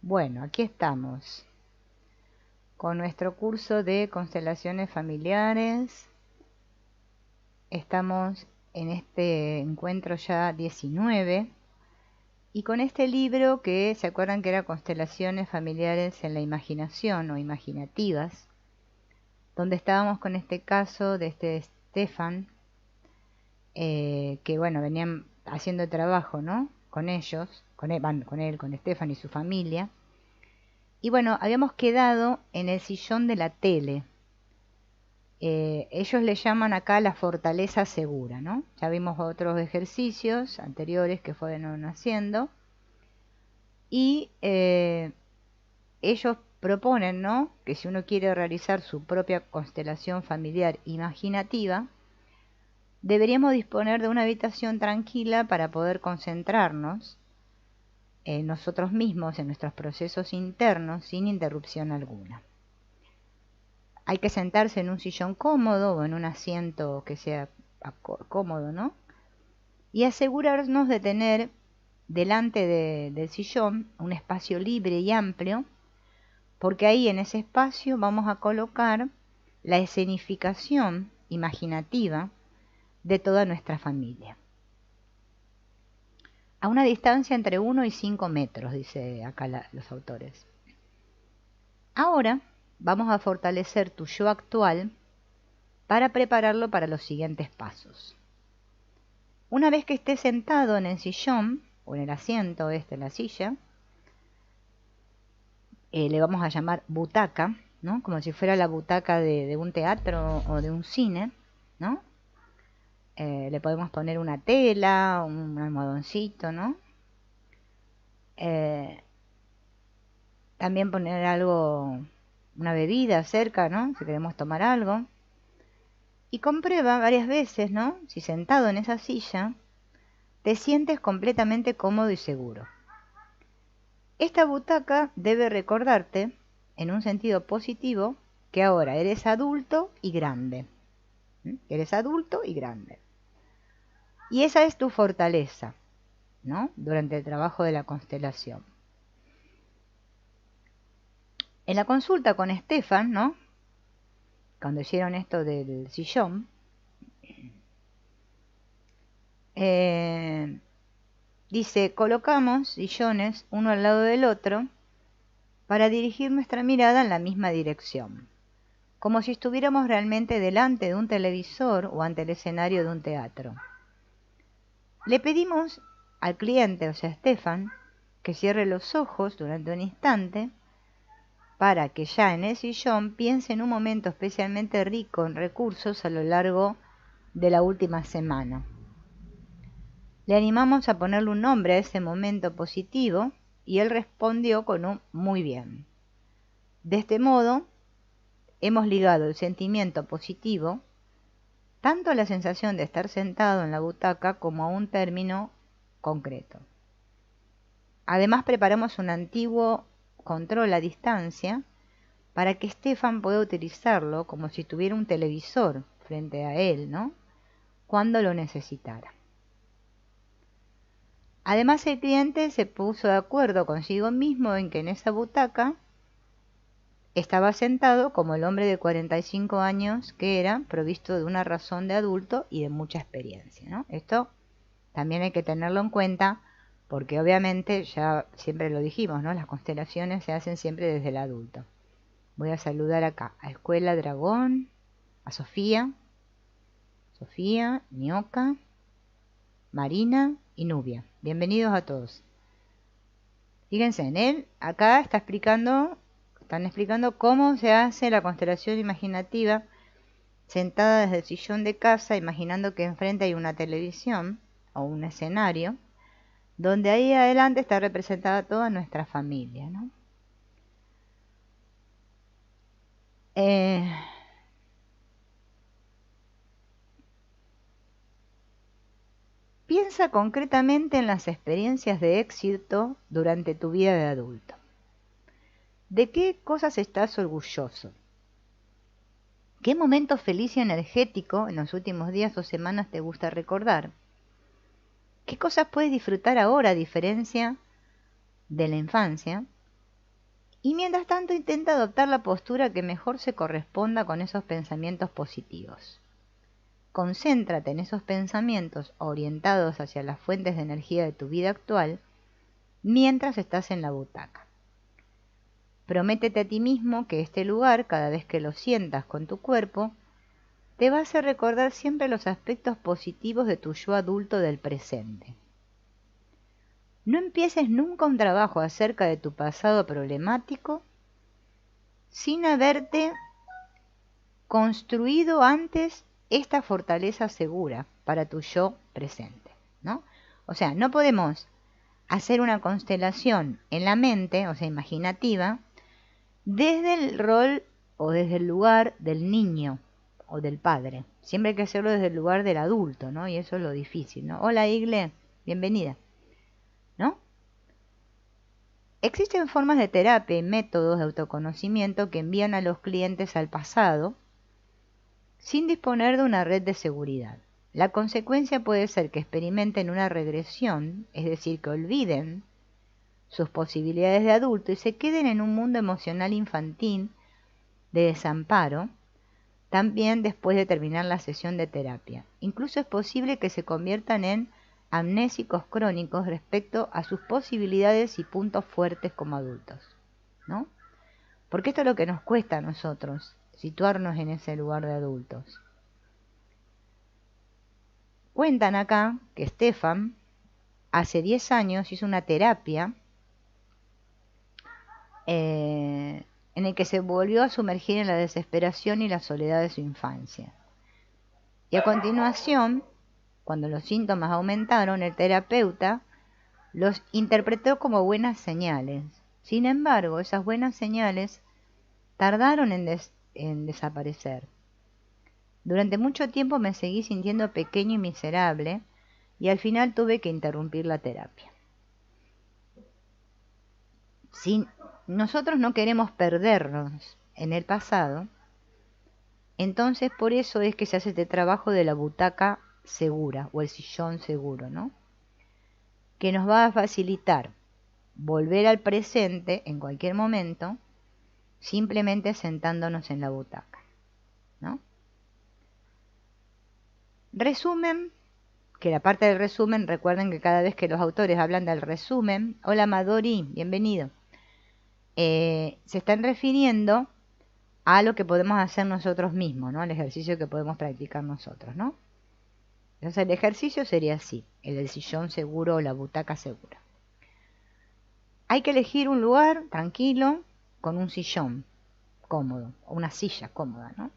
Bueno, aquí estamos con nuestro curso de constelaciones familiares. Estamos en este encuentro ya 19 y con este libro que se acuerdan que era Constelaciones familiares en la imaginación o imaginativas, donde estábamos con este caso de este Stefan, que bueno, venían haciendo trabajo, ¿no? Con ellos, con él, con Stefan y su familia. Y bueno, habíamos quedado en el sillón de la tele. Ellos le llaman acá la fortaleza segura, ¿no? Ya vimos otros ejercicios anteriores que fueron haciendo. Y ellos proponen, ¿no?, que si uno quiere realizar su propia constelación familiar imaginativa, deberíamos disponer de una habitación tranquila para poder concentrarnos en nosotros mismos, en nuestros procesos internos, sin interrupción alguna. Hay que sentarse en un sillón cómodo o en un asiento que sea cómodo, ¿no? Y asegurarnos de tener delante del sillón un espacio libre y amplio, porque ahí en ese espacio vamos a colocar la escenificación imaginativa de toda nuestra familia. A una distancia entre 1 y 5 metros, dice acá los autores. Ahora vamos a fortalecer tu yo actual para prepararlo para los siguientes pasos. Una vez que estés sentado en el sillón o en el asiento en la silla, le vamos a llamar butaca, ¿no? Como si fuera la butaca de un teatro o de un cine, ¿no? Le podemos poner una tela, un almohadoncito, ¿no? También poner algo, una bebida cerca, ¿no? Si queremos tomar algo. Y comprueba varias veces, ¿no?, si sentado en esa silla te sientes completamente cómodo y seguro. Esta butaca debe recordarte, en un sentido positivo, que ahora eres adulto y grande. Eres adulto y grande. Y esa es tu fortaleza, ¿no?, durante el trabajo de la constelación. En la consulta con Stefan, ¿no?, cuando hicieron esto del sillón, dice, colocamos sillones uno al lado del otro para dirigir nuestra mirada en la misma dirección, como si estuviéramos realmente delante de un televisor o ante el escenario de un teatro. Le pedimos al cliente, o sea, Stefan, que cierre los ojos durante un instante para que ya en el sillón piense en un momento especialmente rico en recursos a lo largo de la última semana. Le animamos a ponerle un nombre a ese momento positivo y él respondió con un muy bien. De este modo, hemos ligado el sentimiento positivo tanto a la sensación de estar sentado en la butaca como a un término concreto. Además, preparamos un antiguo control a distancia para que Stefan pueda utilizarlo como si tuviera un televisor frente a él, ¿no?, cuando lo necesitara. Además, el cliente se puso de acuerdo consigo mismo en que en esa butaca estaba sentado como el hombre de 45 años que era, provisto de una razón de adulto y de mucha experiencia, ¿no? Esto también hay que tenerlo en cuenta porque obviamente ya siempre lo dijimos, ¿no?, las constelaciones se hacen siempre desde el adulto. Voy a saludar acá a Escuela Dragón, a Sofía, Nioka, Marina y Nubia. Bienvenidos a todos. Fíjense, en él acá están explicando cómo se hace la constelación imaginativa sentada desde el sillón de casa, imaginando que enfrente hay una televisión o un escenario, donde ahí adelante está representada toda nuestra familia, ¿no? Piensa concretamente en las experiencias de éxito durante tu vida de adulto. ¿De qué cosas estás orgulloso? ¿Qué momento feliz y energético en los últimos días o semanas te gusta recordar? ¿Qué cosas puedes disfrutar ahora a diferencia de la infancia? Y mientras tanto intenta adoptar la postura que mejor se corresponda con esos pensamientos positivos. Concéntrate en esos pensamientos orientados hacia las fuentes de energía de tu vida actual mientras estás en la butaca. Prométete a ti mismo que este lugar, cada vez que lo sientas con tu cuerpo, te va a hacer recordar siempre los aspectos positivos de tu yo adulto del presente. No empieces nunca un trabajo acerca de tu pasado problemático sin haberte construido antes esta fortaleza segura para tu yo presente, ¿no? O sea, no podemos hacer una constelación en la mente, o sea, imaginativa, desde el rol o desde el lugar del niño o del padre. Siempre hay que hacerlo desde el lugar del adulto, ¿no? Y eso es lo difícil, ¿no? Hola, Igle, bienvenida, ¿no? Existen formas de terapia y métodos de autoconocimiento que envían a los clientes al pasado sin disponer de una red de seguridad. La consecuencia puede ser que experimenten una regresión, es decir, que olviden sus posibilidades de adulto y se queden en un mundo emocional infantil de desamparo, también después de terminar la sesión de terapia. Incluso es posible que se conviertan en amnésicos crónicos respecto a sus posibilidades y puntos fuertes como adultos, ¿no? Porque esto es lo que nos cuesta a nosotros, situarnos en ese lugar de adultos. Cuentan acá que Stefan hace 10 años hizo una terapia en el que se volvió a sumergir en la desesperación y la soledad de su infancia. Y a continuación, cuando los síntomas aumentaron, el terapeuta los interpretó como buenas señales. Sin embargo, esas buenas señales tardaron en desaparecer. Durante mucho tiempo me seguí sintiendo pequeño y miserable y al final tuve que interrumpir la terapia. Si nosotros no queremos perdernos en el pasado, entonces por eso es que se hace este trabajo de la butaca segura o el sillón seguro, ¿no? Que nos va a facilitar volver al presente en cualquier momento, simplemente sentándonos en la butaca, ¿no? Resumen, que la parte del resumen, recuerden que cada vez que los autores hablan del resumen, hola Madori, bienvenido, se están refiriendo a lo que podemos hacer nosotros mismos, ¿no? Al ejercicio que podemos practicar nosotros, ¿no? Entonces el ejercicio sería así, el del sillón seguro o la butaca segura. Hay que elegir un lugar tranquilo con un sillón cómodo, o una silla cómoda, ¿no?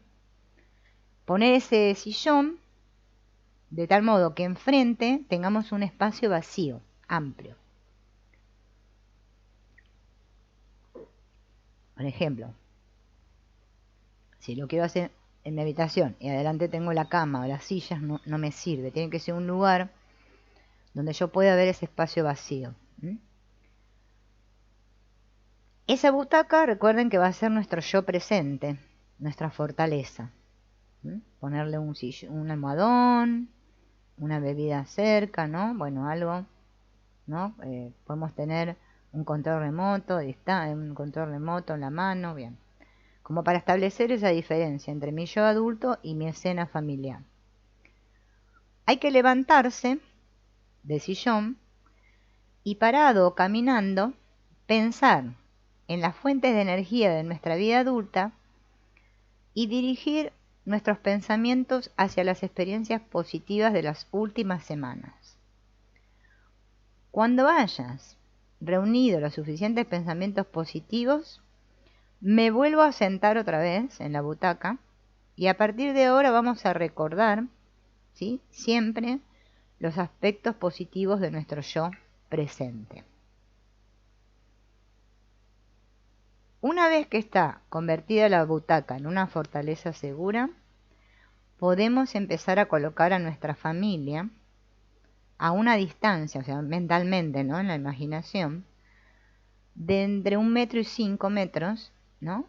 Poner ese sillón de tal modo que enfrente tengamos un espacio vacío, amplio. Por ejemplo, si lo quiero hacer en mi habitación y adelante tengo la cama o las sillas, no me sirve. Tiene que ser un lugar donde yo pueda ver ese espacio vacío. Esa butaca, recuerden que va a ser nuestro yo presente, nuestra fortaleza. Ponerle un almohadón, una bebida cerca, ¿no? Bueno, algo, ¿no? Podemos tener un control remoto, un control remoto en la mano, bien. Como para establecer esa diferencia entre mi yo adulto y mi escena familiar. Hay que levantarse del sillón y parado o caminando, pensar en las fuentes de energía de nuestra vida adulta y dirigir nuestros pensamientos hacia las experiencias positivas de las últimas semanas. Cuando hayas reunido los suficientes pensamientos positivos, me vuelvo a sentar otra vez en la butaca y a partir de ahora vamos a recordar, ¿sí?, siempre los aspectos positivos de nuestro yo presente. Una vez que está convertida la butaca en una fortaleza segura, podemos empezar a colocar a nuestra familia a una distancia, o sea, mentalmente, ¿no?, en la imaginación, de entre 1 metro y 5 metros, ¿no?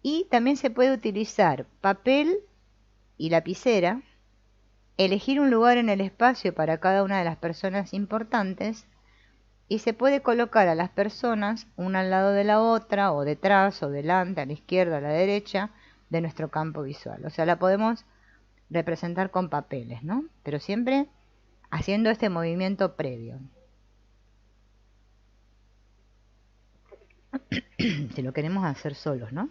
Y también se puede utilizar papel y lapicera, elegir un lugar en el espacio para cada una de las personas importantes y se puede colocar a las personas una al lado de la otra, o detrás, o delante, a la izquierda, a la derecha, de nuestro campo visual. O sea, la podemos representar con papeles, ¿no? Pero siempre haciendo este movimiento previo. Si lo queremos hacer solos, ¿no?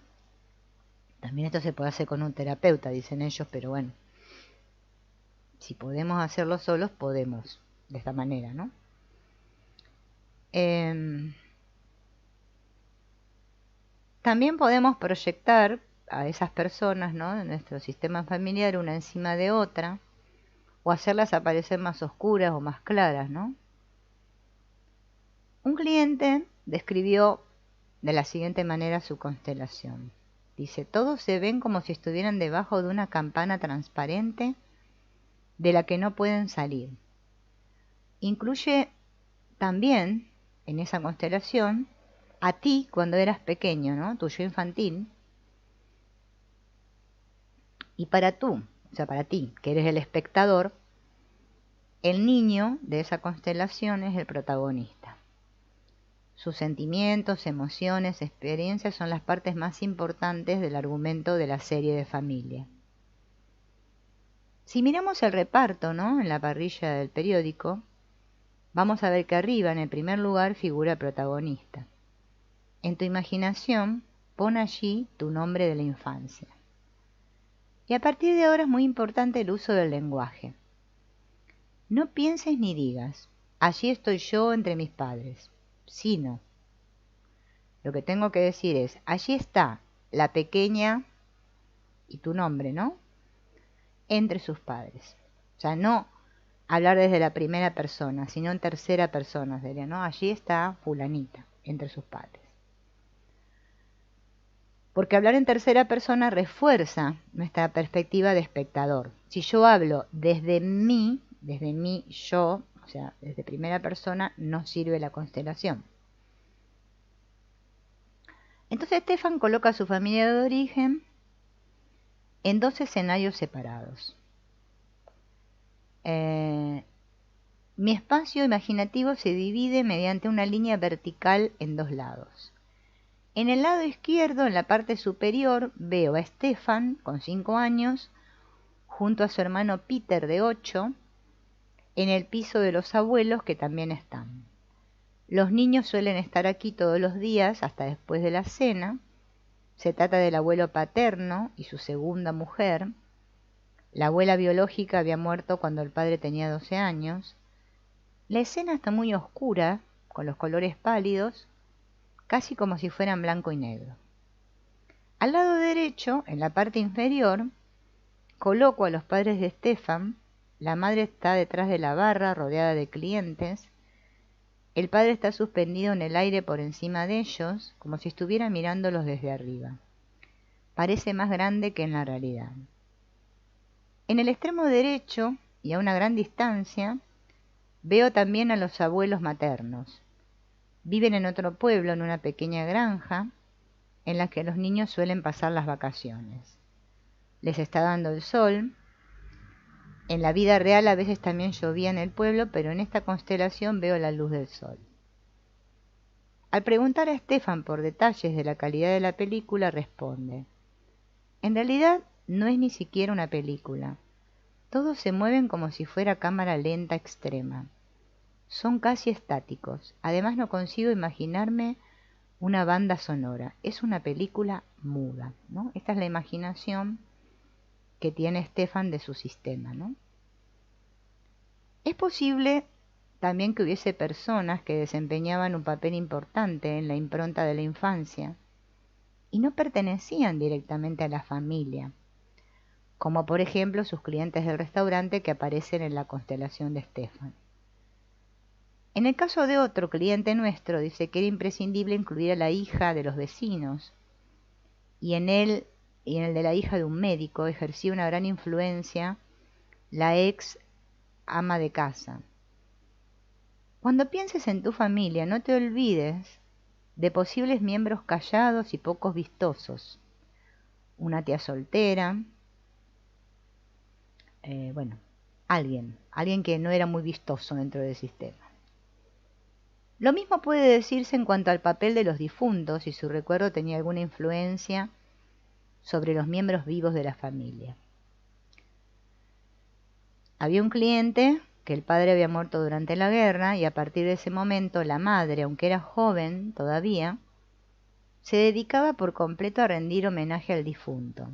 También esto se puede hacer con un terapeuta, dicen ellos, pero bueno, si podemos hacerlo solos, podemos, de esta manera, ¿no? También podemos proyectar a esas personas, ¿no?, en nuestro sistema familiar, una encima de otra, o hacerlas aparecer más oscuras o más claras, ¿no? Un cliente describió de la siguiente manera su constelación. Dice: todos se ven como si estuvieran debajo de una campana transparente de la que no pueden salir. Incluye también en esa constelación a ti cuando eras pequeño, ¿no?, tu yo infantil. Y para ti, que eres el espectador, el niño de esa constelación es el protagonista. Sus sentimientos, emociones, experiencias son las partes más importantes del argumento de la serie de familia. Si miramos el reparto, ¿no?, en la parrilla del periódico, vamos a ver que arriba, en el primer lugar, figura el protagonista. En tu imaginación, pon allí tu nombre de la infancia. Y a partir de ahora es muy importante el uso del lenguaje. No pienses ni digas: allí estoy yo entre mis padres. Sino, lo que tengo que decir es: allí está la pequeña, y tu nombre, ¿no?, entre sus padres. O sea, no hablar desde la primera persona, sino en tercera persona sería, ¿no? Allí está fulanita, entre sus padres. Porque hablar en tercera persona refuerza nuestra perspectiva de espectador. Si yo hablo desde mí yo, o sea, desde primera persona, no sirve la constelación. Entonces Stefan coloca a su familia de origen en dos escenarios separados. Mi espacio imaginativo se divide mediante una línea vertical en dos lados. En el lado izquierdo, en la parte superior, veo a Stefan, con 5 años, junto a su hermano Peter, de 8, en el piso de los abuelos, que también están. Los niños suelen estar aquí todos los días hasta después de la cena. Se trata del abuelo paterno y su segunda mujer. La abuela biológica había muerto cuando el padre tenía 12 años. La escena está muy oscura, con los colores pálidos, casi como si fueran blanco y negro. Al lado derecho, en la parte inferior, coloco a los padres de Stefan. La madre está detrás de la barra, rodeada de clientes. El padre está suspendido en el aire por encima de ellos, como si estuviera mirándolos desde arriba. Parece más grande que en la realidad. En el extremo derecho, y a una gran distancia, veo también a los abuelos maternos. Viven en otro pueblo, en una pequeña granja, en la que los niños suelen pasar las vacaciones. Les está dando el sol. En la vida real a veces también llovía en el pueblo, pero en esta constelación veo la luz del sol. Al preguntar a Stefan por detalles de la calidad de la película, responde: en realidad no es ni siquiera una película. Todos se mueven como si fuera cámara lenta extrema. Son casi estáticos. Además no consigo imaginarme una banda sonora. Es una película muda, ¿no? Esta es la imaginación que tiene Stefan de su sistema, ¿no? Es posible también que hubiese personas que desempeñaban un papel importante en la impronta de la infancia y no pertenecían directamente a la familia, como por ejemplo sus clientes del restaurante que aparecen en la constelación de Stefan. En el caso de otro cliente nuestro, dice que era imprescindible incluir a la hija de los vecinos, y en el de la hija de un médico ejercía una gran influencia la ex ama de casa. Cuando pienses en tu familia, no te olvides de posibles miembros callados y pocos vistosos. Una tía soltera, alguien que no era muy vistoso dentro del sistema. Lo mismo puede decirse en cuanto al papel de los difuntos, si su recuerdo tenía alguna influencia sobre los miembros vivos de la familia. Había un cliente que el padre había muerto durante la guerra y a partir de ese momento la madre, aunque era joven todavía, se dedicaba por completo a rendir homenaje al difunto.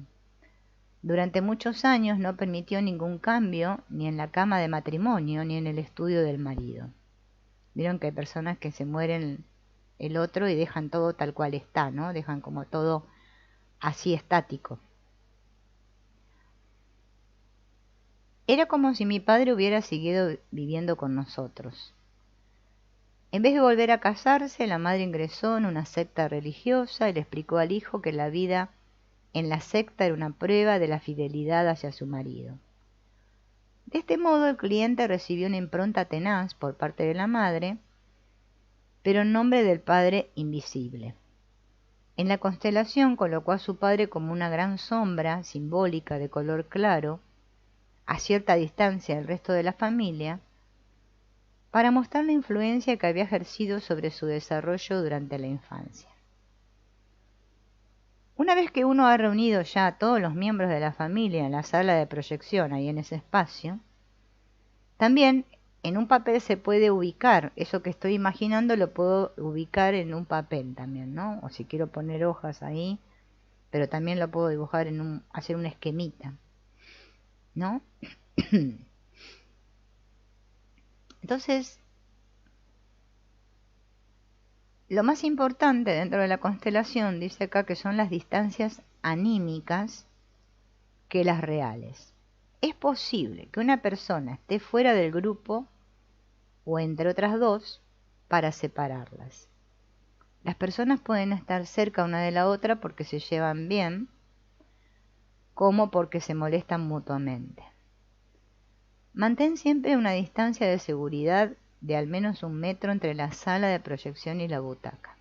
Durante muchos años no permitió ningún cambio ni en la cama de matrimonio ni en el estudio del marido. Vieron que hay personas que se mueren el otro y dejan todo tal cual está, ¿no? Dejan como todo así estático. Era como si mi padre hubiera seguido viviendo con nosotros. En vez de volver a casarse, la madre ingresó en una secta religiosa y le explicó al hijo que la vida en la secta era una prueba de la fidelidad hacia su marido. De este modo, el cliente recibió una impronta tenaz por parte de la madre, pero en nombre del padre invisible. En la constelación colocó a su padre como una gran sombra simbólica de color claro, a cierta distancia del resto de la familia, para mostrar la influencia que había ejercido sobre su desarrollo durante la infancia. Una vez que uno ha reunido ya a todos los miembros de la familia en la sala de proyección, ahí en ese espacio, también en un papel se puede ubicar, eso que estoy imaginando lo puedo ubicar en un papel también, ¿no? O si quiero poner hojas ahí, pero también lo puedo dibujar hacer un esquemita, ¿no? Entonces, lo más importante dentro de la constelación, dice acá, que son las distancias anímicas que las reales. Es posible que una persona esté fuera del grupo o entre otras dos para separarlas. Las personas pueden estar cerca una de la otra porque se llevan bien, como porque se molestan mutuamente. Mantén siempre una distancia de seguridad de al menos 1 metro entre la sala de proyección y la butaca.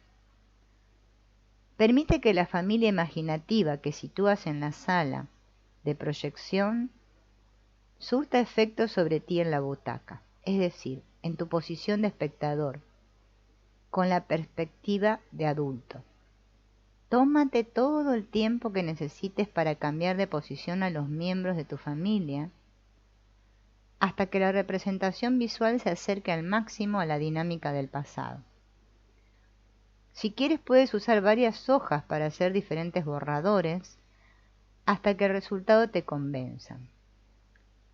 Permite que la familia imaginativa que sitúas en la sala de proyección surta efecto sobre ti en la butaca, es decir, en tu posición de espectador, con la perspectiva de adulto. Tómate todo el tiempo que necesites para cambiar de posición a los miembros de tu familia, hasta que la representación visual se acerque al máximo a la dinámica del pasado. Si quieres puedes usar varias hojas para hacer diferentes borradores hasta que el resultado te convenza.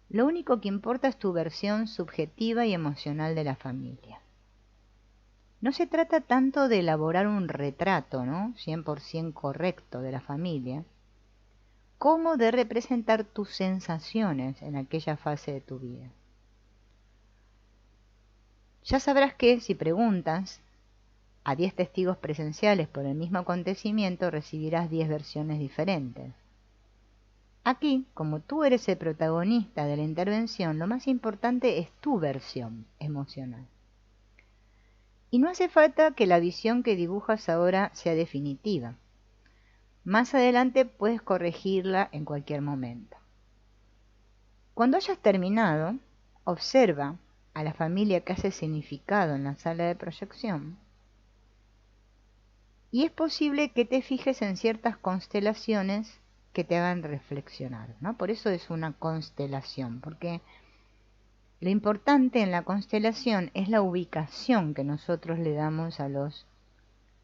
Lo único que importa es tu versión subjetiva y emocional de la familia. No se trata tanto de elaborar un retrato, ¿no? 100% correcto de la familia, como de representar tus sensaciones en aquella fase de tu vida. Ya sabrás que si preguntas a 10 testigos presenciales por el mismo acontecimiento, recibirás 10 versiones diferentes. Aquí, como tú eres el protagonista de la intervención, lo más importante es tu versión emocional. Y no hace falta que la visión que dibujas ahora sea definitiva. Más adelante puedes corregirla en cualquier momento. Cuando hayas terminado, observa a la familia que has escenificado en la sala de proyección y es posible que te fijes en ciertas constelaciones que te hagan reflexionar, ¿no? Por eso es una constelación, porque lo importante en la constelación es la ubicación que nosotros le damos a los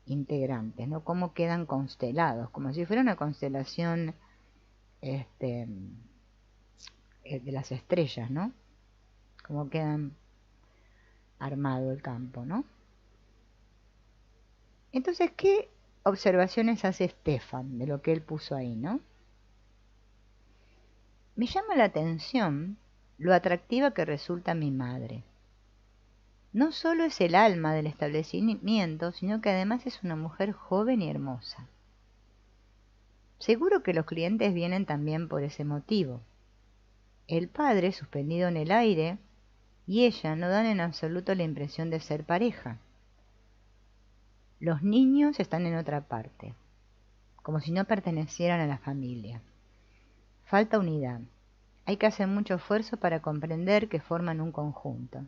integrantes, ¿no? Cómo quedan constelados, como si fuera una constelación de las estrellas, ¿no? Cómo quedan armado el campo, ¿no? Entonces, ¿qué observaciones hace Stefan de lo que él puso ahí, ¿no? Me llama la atención lo atractiva que resulta mi madre. No solo es el alma del establecimiento, sino que además es una mujer joven y hermosa. Seguro que los clientes vienen también por ese motivo. El padre, suspendido en el aire, y ella no dan en absoluto la impresión de ser pareja. Los niños están en otra parte, como si no pertenecieran a la familia. Falta unidad. Hay que hacer mucho esfuerzo para comprender que forman un conjunto.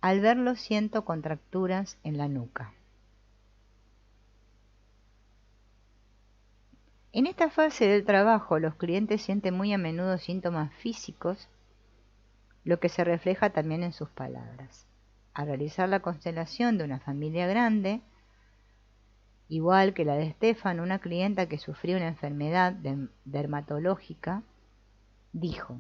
Al verlo siento contracturas en la nuca. En esta fase del trabajo, los clientes sienten muy a menudo síntomas físicos, lo que se refleja también en sus palabras. Al realizar la constelación de una familia grande, igual que la de Estefan, una clienta que sufrió una enfermedad dermatológica, dijo: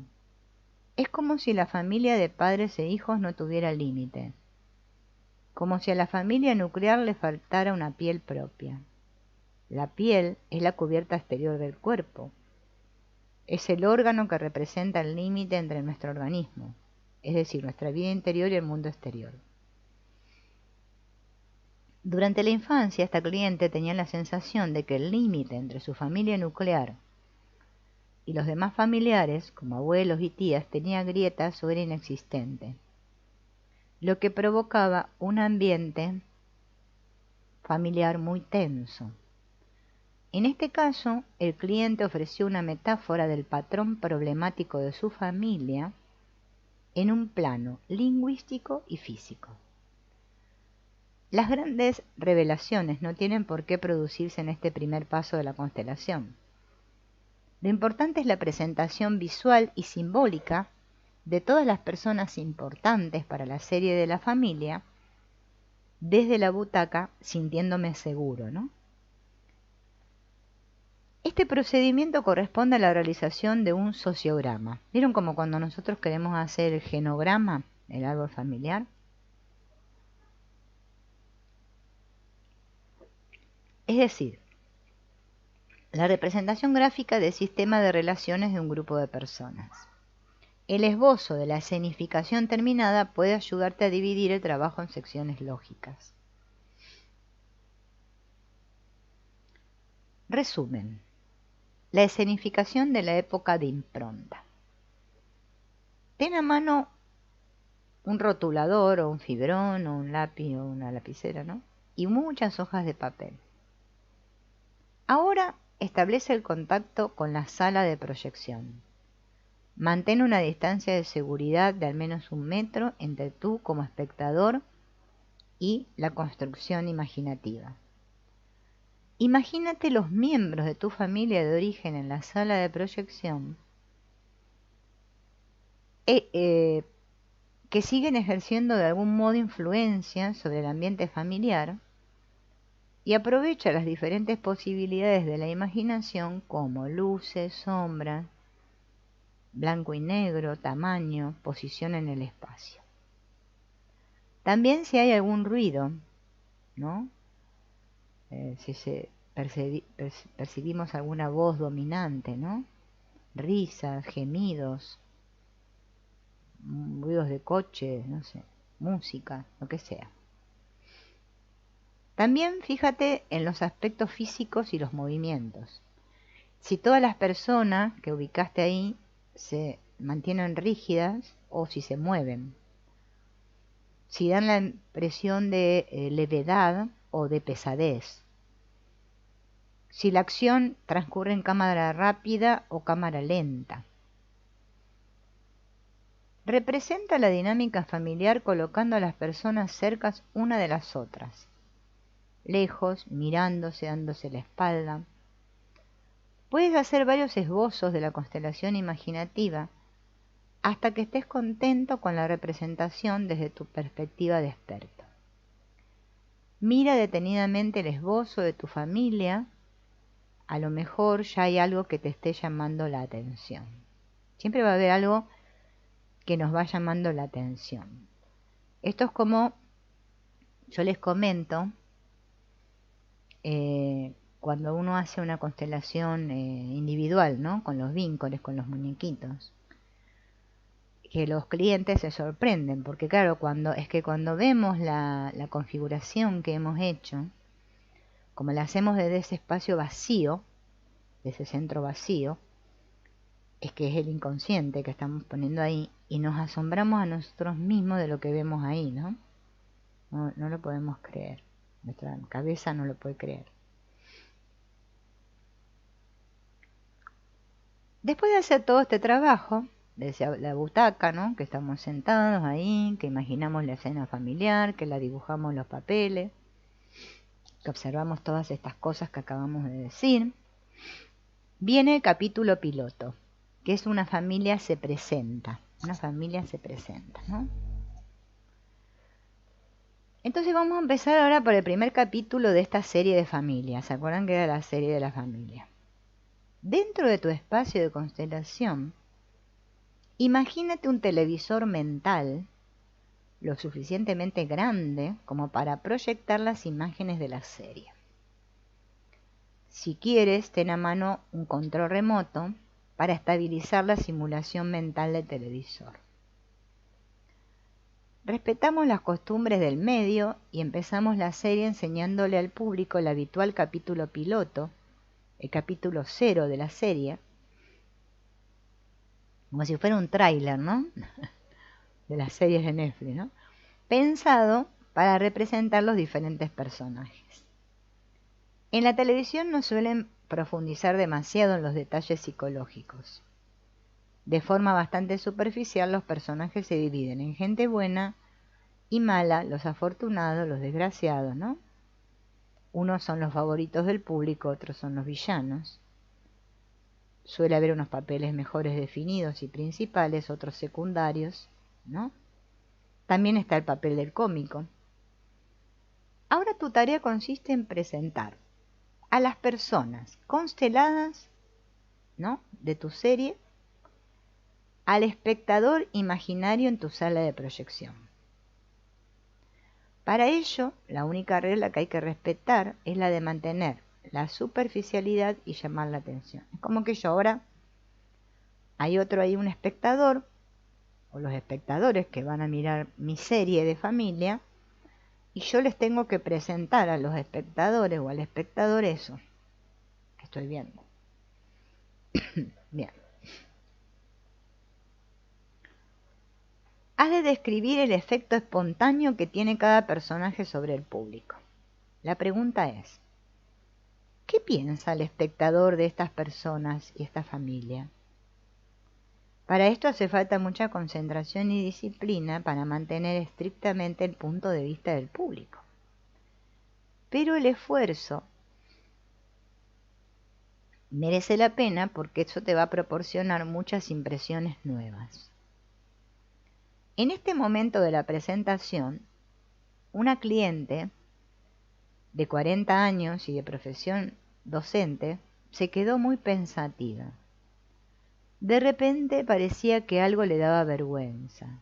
es como si la familia de padres e hijos no tuviera límite, como si a la familia nuclear le faltara una piel propia. La piel es la cubierta exterior del cuerpo. Es el órgano que representa el límite entre nuestro organismo, es decir, nuestra vida interior y el mundo exterior. Durante la infancia, esta cliente tenía la sensación de que el límite entre su familia nuclear y los demás familiares, como abuelos y tías, tenía grietas o era inexistente, lo que provocaba un ambiente familiar muy tenso. En este caso, el cliente ofreció una metáfora del patrón problemático de su familia en un plano lingüístico y físico. Las grandes revelaciones no tienen por qué producirse en este primer paso de la constelación. Lo importante es la presentación visual y simbólica de todas las personas importantes para la serie de la familia, desde la butaca, sintiéndome seguro, ¿no? Este procedimiento corresponde a la realización de un sociograma. ¿Vieron como cuando nosotros queremos hacer el genograma, el árbol familiar? Es decir, la representación gráfica del sistema de relaciones de un grupo de personas. El esbozo de la escenificación terminada puede ayudarte a dividir el trabajo en secciones lógicas. Resumen. La escenificación de la época de impronta. Ten a mano un rotulador o un fibrón o un lápiz o una lapicera, ¿no? Y muchas hojas de papel. Ahora establece el contacto con la sala de proyección. Mantén una distancia de seguridad de al menos 1 metro entre tú como espectador y la construcción imaginativa. Imagínate los miembros de tu familia de origen en la sala de proyección que siguen ejerciendo de algún modo influencia sobre el ambiente familiar, y aprovecha las diferentes posibilidades de la imaginación como luces, sombras, blanco y negro, tamaño, posición en el espacio. También si hay algún ruido, ¿no? Si percibimos alguna voz dominante, ¿no? Risas, gemidos, ruidos de coche, no sé, música, lo que sea. También fíjate en los aspectos físicos y los movimientos. Si todas las personas que ubicaste ahí se mantienen rígidas o si se mueven. Si dan la impresión de levedad o de pesadez. Si la acción transcurre en cámara rápida o cámara lenta. Representa la dinámica familiar colocando a las personas cerca una de las otras, lejos, mirándose, dándose la espalda. Puedes hacer varios esbozos de la constelación imaginativa hasta que estés contento con la representación desde tu perspectiva de experto. Mira detenidamente el esbozo de tu familia. A lo mejor ya hay algo que te esté llamando la atención. Siempre va a haber algo que nos va llamando la atención. Esto es como yo les comento cuando uno hace una constelación individual, ¿no? Con los vínculos, con los muñequitos, que los clientes se sorprenden, porque claro, cuando vemos la configuración que hemos hecho, como la hacemos desde ese espacio vacío, de ese centro vacío, es que es el inconsciente que estamos poniendo ahí, y nos asombramos a nosotros mismos de lo que vemos ahí, ¿no? No lo podemos creer, nuestra cabeza no lo puede creer. Después de hacer todo este trabajo, desde la butaca, ¿no? Que estamos sentados ahí, que imaginamos la escena familiar, que la dibujamos en los papeles, que observamos todas estas cosas que acabamos de decir. Viene el capítulo piloto, que es una familia se presenta. Una familia se presenta, ¿no? Entonces vamos a empezar ahora por el primer capítulo de esta serie de familias. ¿Se acuerdan que era la serie de la familia? Dentro de tu espacio de constelación, imagínate un televisor mental lo suficientemente grande como para proyectar las imágenes de la serie. Si quieres, ten a mano un control remoto para estabilizar la simulación mental del televisor. Respetamos las costumbres del medio y empezamos la serie enseñándole al público el habitual capítulo piloto, el capítulo 0 de la serie, como si fuera un tráiler, ¿no? De las series de Netflix, ¿no? Pensado para representar los diferentes personajes. En la televisión no suelen profundizar demasiado en los detalles psicológicos. De forma bastante superficial, los personajes se dividen en gente buena y mala, los afortunados, los desgraciados, ¿no? Unos son los favoritos del público, otros son los villanos. Suele haber unos papeles mejores definidos y principales, otros secundarios, ¿no? También está el papel del cómico. Ahora tu tarea consiste en presentar a las personas consteladas, ¿no?, de tu serie al espectador imaginario en tu sala de proyección. Para ello, la única regla que hay que respetar es la de mantener la superficialidad y llamar la atención. Es como que yo ahora, hay otro ahí, un espectador, o los espectadores que van a mirar mi serie de familia, y yo les tengo que presentar a los espectadores o al espectador eso que estoy viendo. Bien. Has de describir el efecto espontáneo que tiene cada personaje sobre el público. La pregunta es, ¿qué piensa el espectador de estas personas y esta familia? Para esto hace falta mucha concentración y disciplina para mantener estrictamente el punto de vista del público. Pero el esfuerzo merece la pena porque eso te va a proporcionar muchas impresiones nuevas. En este momento de la presentación, una cliente de 40 años y de profesión docente se quedó muy pensativa. De repente parecía que algo le daba vergüenza.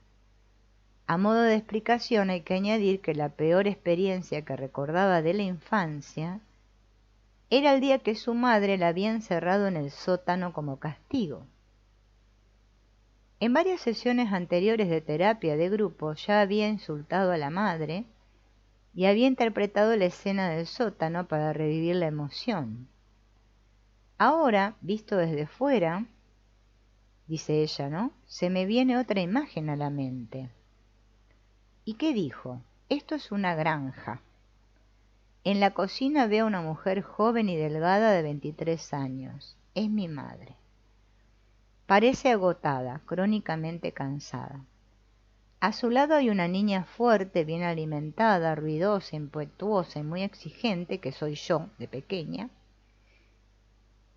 A modo de explicación hay que añadir que la peor experiencia que recordaba de la infancia era el día que su madre la había encerrado en el sótano como castigo. En varias sesiones anteriores de terapia de grupo ya había insultado a la madre y había interpretado la escena del sótano para revivir la emoción. Ahora, visto desde fuera, dice ella, ¿no?, se me viene otra imagen a la mente. ¿Y qué dijo? Esto es una granja. En la cocina veo a una mujer joven y delgada de 23 años. Es mi madre. Parece agotada, crónicamente cansada. A su lado hay una niña fuerte, bien alimentada, ruidosa, impetuosa y muy exigente, que soy yo, de pequeña.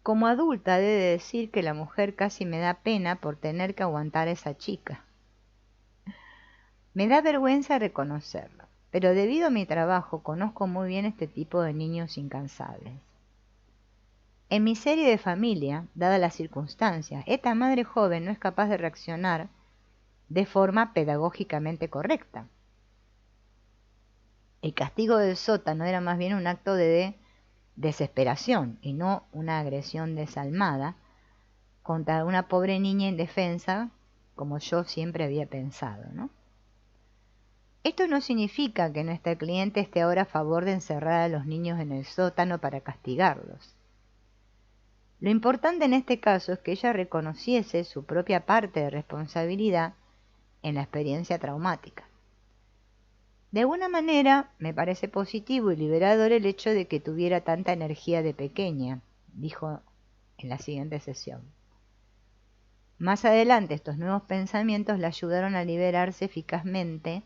Como adulta, he de decir que la mujer casi me da pena por tener que aguantar a esa chica. Me da vergüenza reconocerlo, pero debido a mi trabajo conozco muy bien este tipo de niños incansables. En mi serie de familia, dadas las circunstancias, esta madre joven no es capaz de reaccionar de forma pedagógicamente correcta. El castigo del sótano era más bien un acto de desesperación y no una agresión desalmada contra una pobre niña indefensa, como yo siempre había pensado, ¿no? Esto no significa que nuestra cliente esté ahora a favor de encerrar a los niños en el sótano para castigarlos. Lo importante en este caso es que ella reconociese su propia parte de responsabilidad en la experiencia traumática. De alguna manera, me parece positivo y liberador el hecho de que tuviera tanta energía de pequeña, dijo en la siguiente sesión. Más adelante, estos nuevos pensamientos la ayudaron a liberarse eficazmente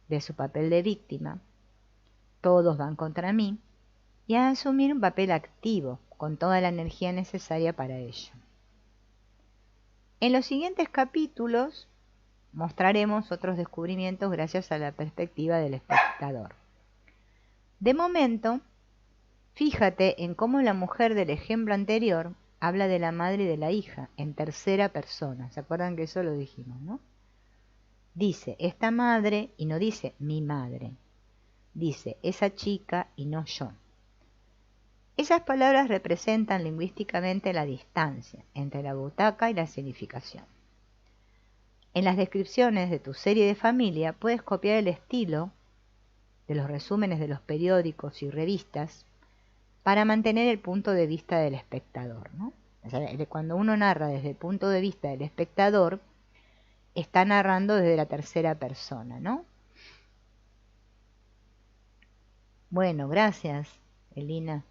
de su papel de víctima. Todos van contra mí, y a asumir un papel activo, con toda la energía necesaria para ello. En los siguientes capítulos mostraremos otros descubrimientos gracias a la perspectiva del espectador. De momento, fíjate en cómo la mujer del ejemplo anterior habla de la madre y de la hija en tercera persona. ¿Se acuerdan que eso lo dijimos, no? Dice esta madre y no dice mi madre. Dice esa chica y no yo. Esas palabras representan lingüísticamente la distancia entre la butaca y la significación. En las descripciones de tu serie de familia puedes copiar el estilo de los resúmenes de los periódicos y revistas para mantener el punto de vista del espectador, ¿no? O sea, cuando uno narra desde el punto de vista del espectador, está narrando desde la tercera persona, ¿no? Bueno, gracias, Elina.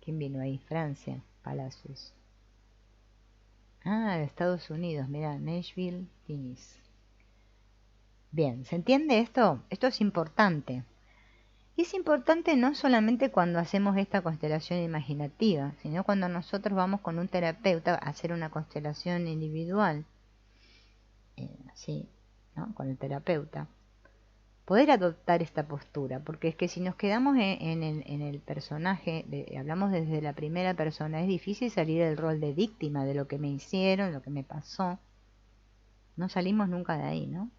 ¿Quién vino ahí? Francia, Palacios. Ah, de Estados Unidos, mira, Nashville, Tennessee. Bien, ¿se entiende esto? Esto es importante. Y es importante no solamente cuando hacemos esta constelación imaginativa, sino cuando nosotros vamos con un terapeuta a hacer una constelación individual, así, ¿no? Con el terapeuta. Poder adoptar esta postura, porque es que si nos quedamos en el personaje, hablamos desde la primera persona, es difícil salir del rol de víctima de lo que me hicieron, lo que me pasó. No salimos nunca de ahí, ¿no?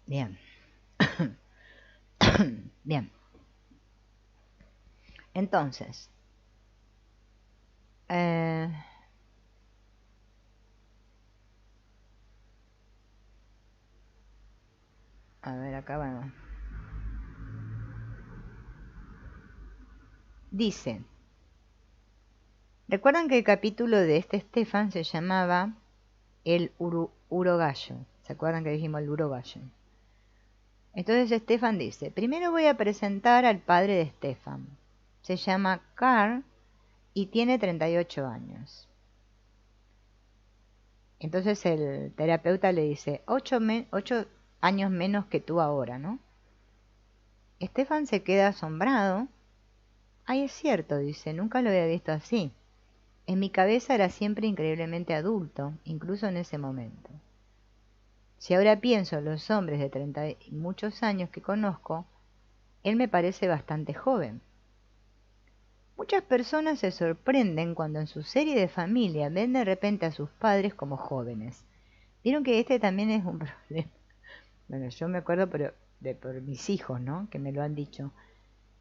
Bien. Bien. Entonces, a ver, acá vamos. Dice, ¿recuerdan que el capítulo de Stefan se llamaba el urogallo? ¿Se acuerdan que dijimos el urogallo? Entonces Stefan dice, primero voy a presentar al padre de Stefan. Se llama Carl y tiene 38 años. Entonces el terapeuta le dice, 8 años menos que tú ahora, ¿no? Stefan se queda asombrado. Ay, es cierto, dice, nunca lo había visto así. En mi cabeza era siempre increíblemente adulto, incluso en ese momento. Si ahora pienso en los hombres de 30 y muchos años que conozco, él me parece bastante joven. Muchas personas se sorprenden cuando en su serie de familia ven de repente a sus padres como jóvenes. Vieron que este también es un problema. Bueno, yo me acuerdo por mis hijos, ¿no? Que me lo han dicho.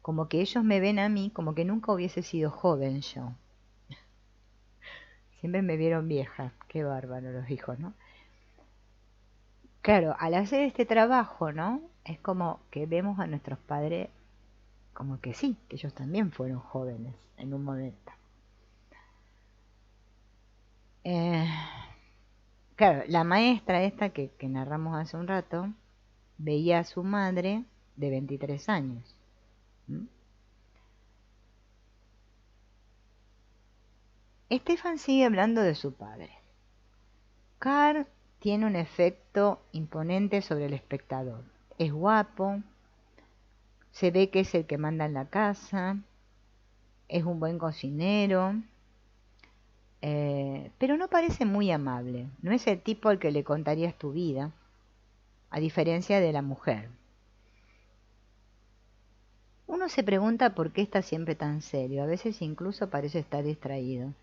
Como que ellos me ven a mí como que nunca hubiese sido joven yo. Siempre me vieron vieja. Qué bárbaro los hijos, ¿no? Claro, al hacer este trabajo, ¿no? Es como que vemos a nuestros padres como que sí, que ellos también fueron jóvenes en un momento. Claro, la maestra esta que narramos hace un rato, veía a su madre de 23 años. Stefan sigue hablando de su padre. Carl tiene un efecto imponente sobre el espectador. Es guapo, se ve que es el que manda en la casa, es un buen cocinero, pero no parece muy amable. No es el tipo al que le contarías tu vida, a diferencia de la mujer. Uno se pregunta por qué está siempre tan serio, a veces incluso parece estar distraído.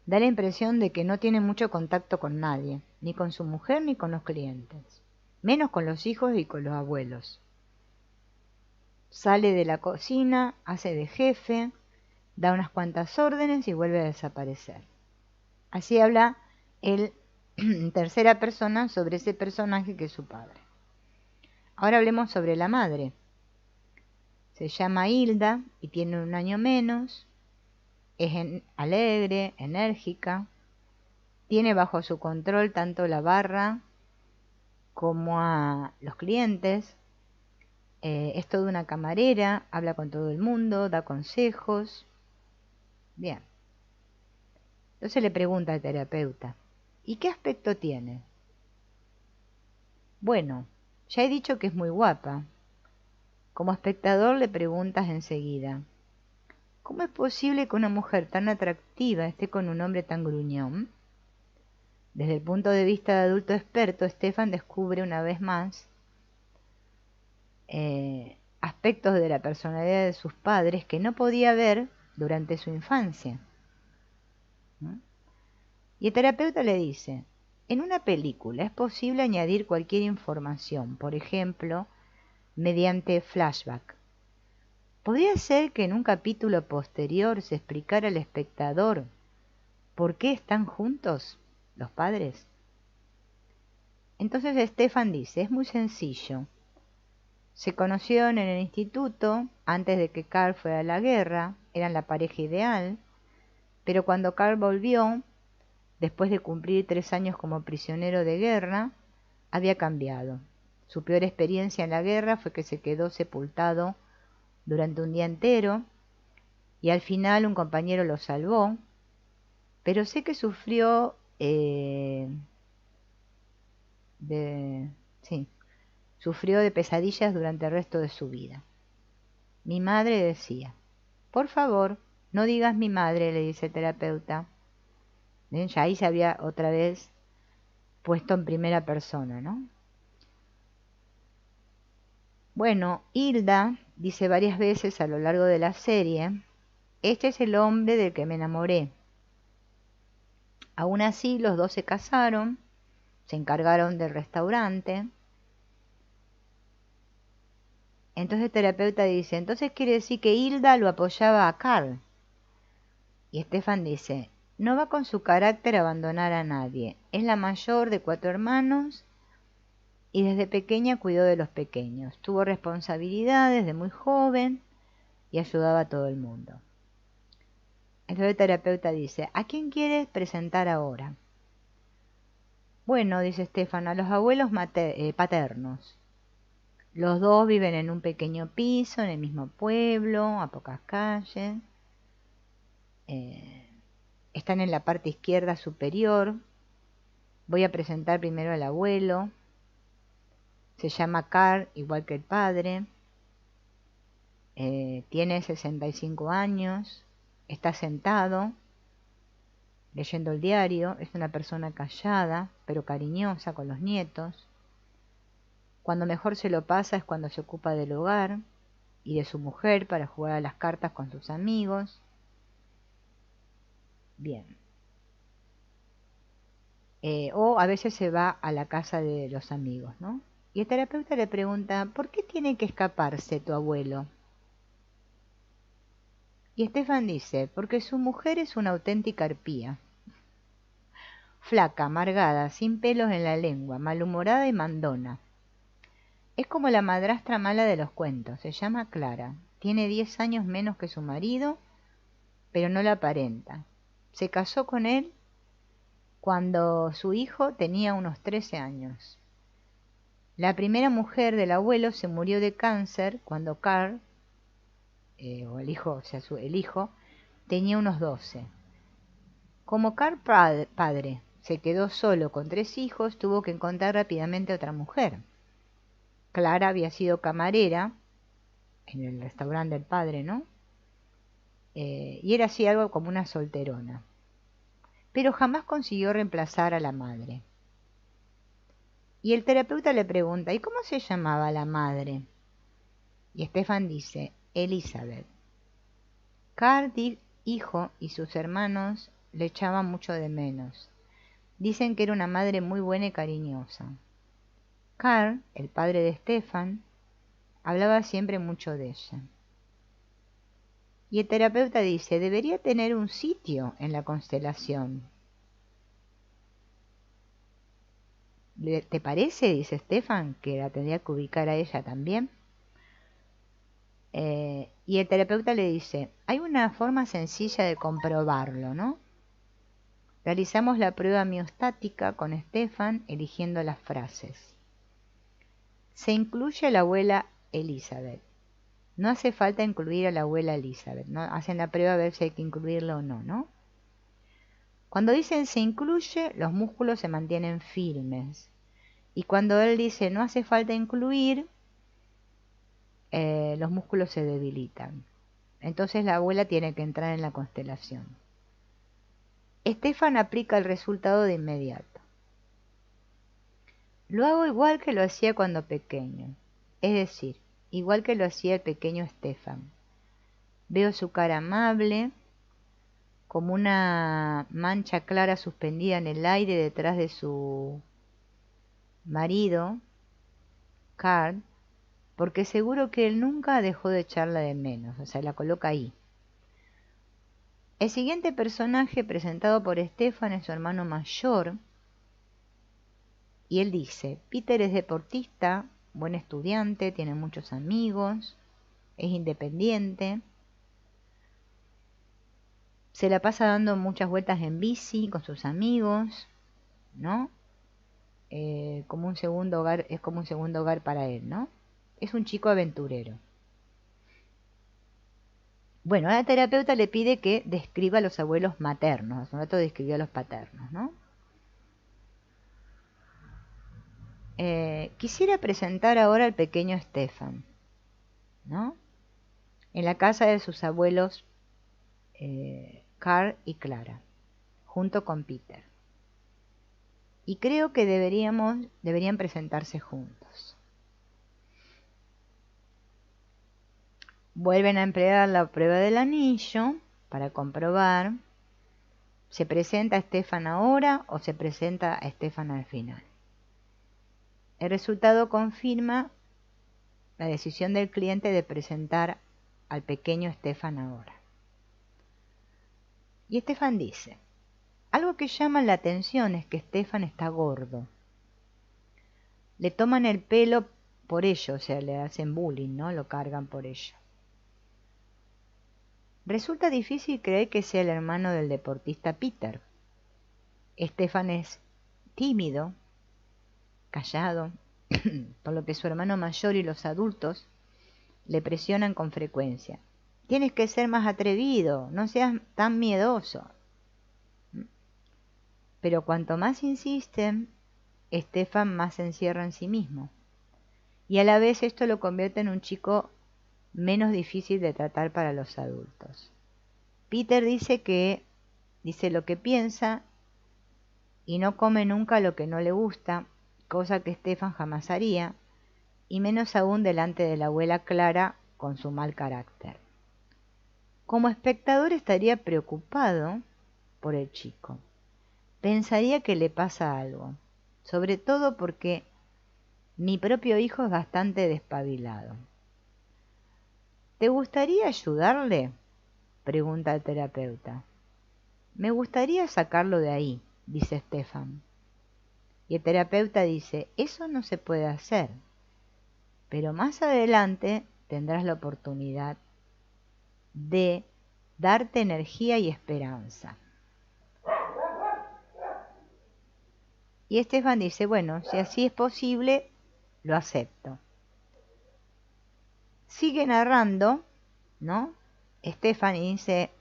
Da la impresión de que no tiene mucho contacto con nadie, ni con su mujer ni con los clientes, menos con los hijos y con los abuelos. Sale de la cocina, hace de jefe, da unas cuantas órdenes y vuelve a desaparecer. Así habla él en tercera persona sobre ese personaje que es su padre. Ahora hablemos sobre la madre. Se llama Hilda y tiene un año menos. Es alegre, enérgica. Tiene bajo su control tanto la barra como a los clientes. Es toda una camarera, habla con todo el mundo, da consejos. Bien. Entonces le pregunta al terapeuta, ¿y qué aspecto tiene? Bueno, ya he dicho que es muy guapa. Como espectador le preguntas enseguida, ¿cómo es posible que una mujer tan atractiva esté con un hombre tan gruñón? Desde el punto de vista de adulto experto, Stefan descubre una vez más aspectos de la personalidad de sus padres que no podía ver durante su infancia. ¿No? Y el terapeuta le dice, en una película es posible añadir cualquier información, por ejemplo, mediante flashback. ¿Podría ser que en un capítulo posterior se explicara al espectador por qué están juntos los padres? Entonces Stefan dice, es muy sencillo. Se conocieron en el instituto antes de que Carl fuera a la guerra, eran la pareja ideal, pero cuando Carl volvió, después de cumplir 3 años como prisionero de guerra, había cambiado. Su peor experiencia en la guerra fue que se quedó sepultado durante un día entero y al final un compañero lo salvó, pero sé que sufrió sí, sufrió de pesadillas durante el resto de su vida. Mi madre decía, por favor, no digas mi madre, le dice el terapeuta. ¿Ven? Ya ahí se había otra vez puesto en primera persona, ¿no? Bueno, Hilda dice varias veces a lo largo de la serie, este es el hombre del que me enamoré. Aún así, los dos se casaron, se encargaron del restaurante. Entonces el terapeuta dice, entonces quiere decir que Hilda lo apoyaba a Carl. Y Stefan dice, no va con su carácter a abandonar a nadie. Es la mayor de 4 hermanos y desde pequeña cuidó de los pequeños. Tuvo responsabilidades de muy joven y ayudaba a todo el mundo. Entonces el terapeuta dice, ¿a quién quieres presentar ahora? Bueno, dice Stefan, a los abuelos paternos. Los dos viven en un pequeño piso, en el mismo pueblo, a pocas calles. Están en la parte izquierda superior. Voy a presentar primero al abuelo. Se llama Carl, igual que el padre. Tiene 65 años. Está sentado, leyendo el diario. Es una persona callada, pero cariñosa con los nietos. Cuando mejor se lo pasa es cuando se ocupa del hogar y de su mujer para jugar a las cartas con sus amigos. Bien. O a veces se va a la casa de los amigos, ¿no? Y el terapeuta le pregunta, ¿por qué tiene que escaparse tu abuelo? Y Stefan dice, porque su mujer es una auténtica arpía. Flaca, amargada, sin pelos en la lengua, malhumorada y mandona. Es como la madrastra mala de los cuentos, se llama Clara. Tiene 10 años menos que su marido, pero no la aparenta. Se casó con él cuando su hijo tenía unos 13 años. La primera mujer del abuelo se murió de cáncer cuando Carl, o el hijo, o sea, el hijo, tenía unos 12. Como Carl padre se quedó solo con 3 hijos, tuvo que encontrar rápidamente otra mujer. Clara había sido camarera en el restaurante del padre, ¿no? Y era así algo como una solterona. Pero jamás consiguió reemplazar a la madre. Y el terapeuta le pregunta, ¿y cómo se llamaba la madre? Y Stefan dice, Elizabeth. Carl, hijo, y sus hermanos le echaban mucho de menos. Dicen que era una madre muy buena y cariñosa. Carl, el padre de Stefan, hablaba siempre mucho de ella. Y el terapeuta dice, debería tener un sitio en la constelación. ¿Te parece? Dice Stefan, que la tendría que ubicar a ella también. Y el terapeuta le dice, hay una forma sencilla de comprobarlo, ¿no? Realizamos la prueba miostática con Stefan eligiendo las frases. Se incluye a la abuela Elizabeth. No hace falta incluir a la abuela Elizabeth, ¿no? Hacen la prueba a ver si hay que incluirla o no, ¿no? Cuando dicen se incluye, los músculos se mantienen firmes. Y cuando él dice no hace falta incluir, los músculos se debilitan. Entonces la abuela tiene que entrar en la constelación. Stefan aplica el resultado de inmediato. Lo hago igual que lo hacía cuando pequeño, es decir, igual que lo hacía el pequeño Stefan. Veo su cara amable, como una mancha clara suspendida en el aire detrás de su marido, Carl, porque seguro que él nunca dejó de echarla de menos, o sea, la coloca ahí. El siguiente personaje presentado por Stefan es su hermano mayor, y él dice, Peter es deportista, buen estudiante, tiene muchos amigos, es independiente, se la pasa dando muchas vueltas en bici con sus amigos, ¿no? Como un segundo hogar, es como un segundo hogar para él, ¿no? Es un chico aventurero. Bueno, a la terapeuta le pide que describa a los abuelos maternos, hace un rato describió a los paternos, ¿no? Quisiera presentar ahora al pequeño Stefan, ¿no? En la casa de sus abuelos Carl y Clara, junto con Peter. Y creo que deberían presentarse juntos. Vuelven a emplear la prueba del anillo para comprobar. ¿Se presenta a Stefan ahora o se presenta a Stefan al final? El resultado confirma la decisión del cliente de presentar al pequeño Stefan ahora. Y Stefan dice, algo que llama la atención es que Stefan está gordo. Le toman el pelo por ello, o sea, le hacen bullying, ¿no? Lo cargan por ello. Resulta difícil creer que sea el hermano del deportista Peter. Stefan es tímido, callado, por lo que su hermano mayor y los adultos le presionan con frecuencia. Tienes que ser más atrevido, no seas tan miedoso. Pero cuanto más insisten, Stefan más se encierra en sí mismo. Y a la vez esto lo convierte en un chico menos difícil de tratar para los adultos. Peter dice lo que piensa y no come nunca lo que no le gusta, cosa que Stefan jamás haría, y menos aún delante de la abuela Clara con su mal carácter. Como espectador estaría preocupado por el chico. Pensaría que le pasa algo, sobre todo porque mi propio hijo es bastante despabilado. ¿Te gustaría ayudarle?, pregunta el terapeuta. Me gustaría sacarlo de ahí, dice Stefan. Y el terapeuta dice, eso no se puede hacer, pero más adelante tendrás la oportunidad de darte energía y esperanza. Y Stefan dice, bueno, si así es posible, lo acepto. Sigue narrando, ¿no? Stefan dice,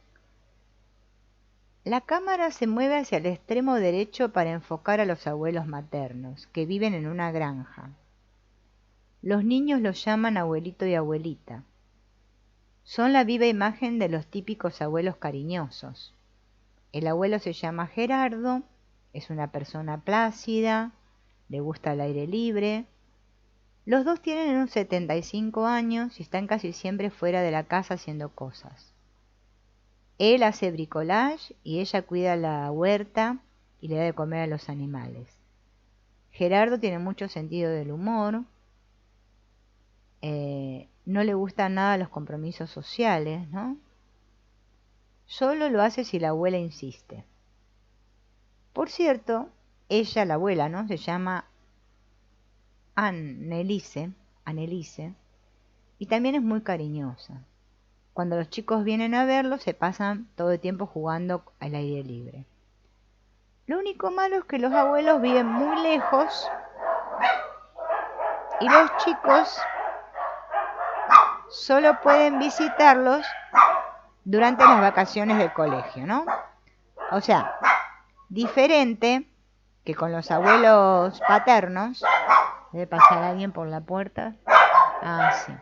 la cámara se mueve hacia el extremo derecho para enfocar a los abuelos maternos, que viven en una granja. Los niños los llaman abuelito y abuelita. Son la viva imagen de los típicos abuelos cariñosos. El abuelo se llama Gerardo, es una persona plácida, le gusta el aire libre. Los dos tienen unos 75 años y están casi siempre fuera de la casa haciendo cosas. Él hace bricolage y ella cuida la huerta y le da de comer a los animales. Gerardo tiene mucho sentido del humor, no le gustan nada los compromisos sociales, ¿no? Solo lo hace si la abuela insiste. Por cierto, ella, la abuela, ¿no?, se llama Anneliese, y también es muy cariñosa. Cuando los chicos vienen a verlo, se pasan todo el tiempo jugando al aire libre. Lo único malo es que los abuelos viven muy lejos y los chicos solo pueden visitarlos durante las vacaciones del colegio, ¿no? O sea, diferente que con los abuelos paternos. Debe pasar alguien por la puerta. Ah, sí.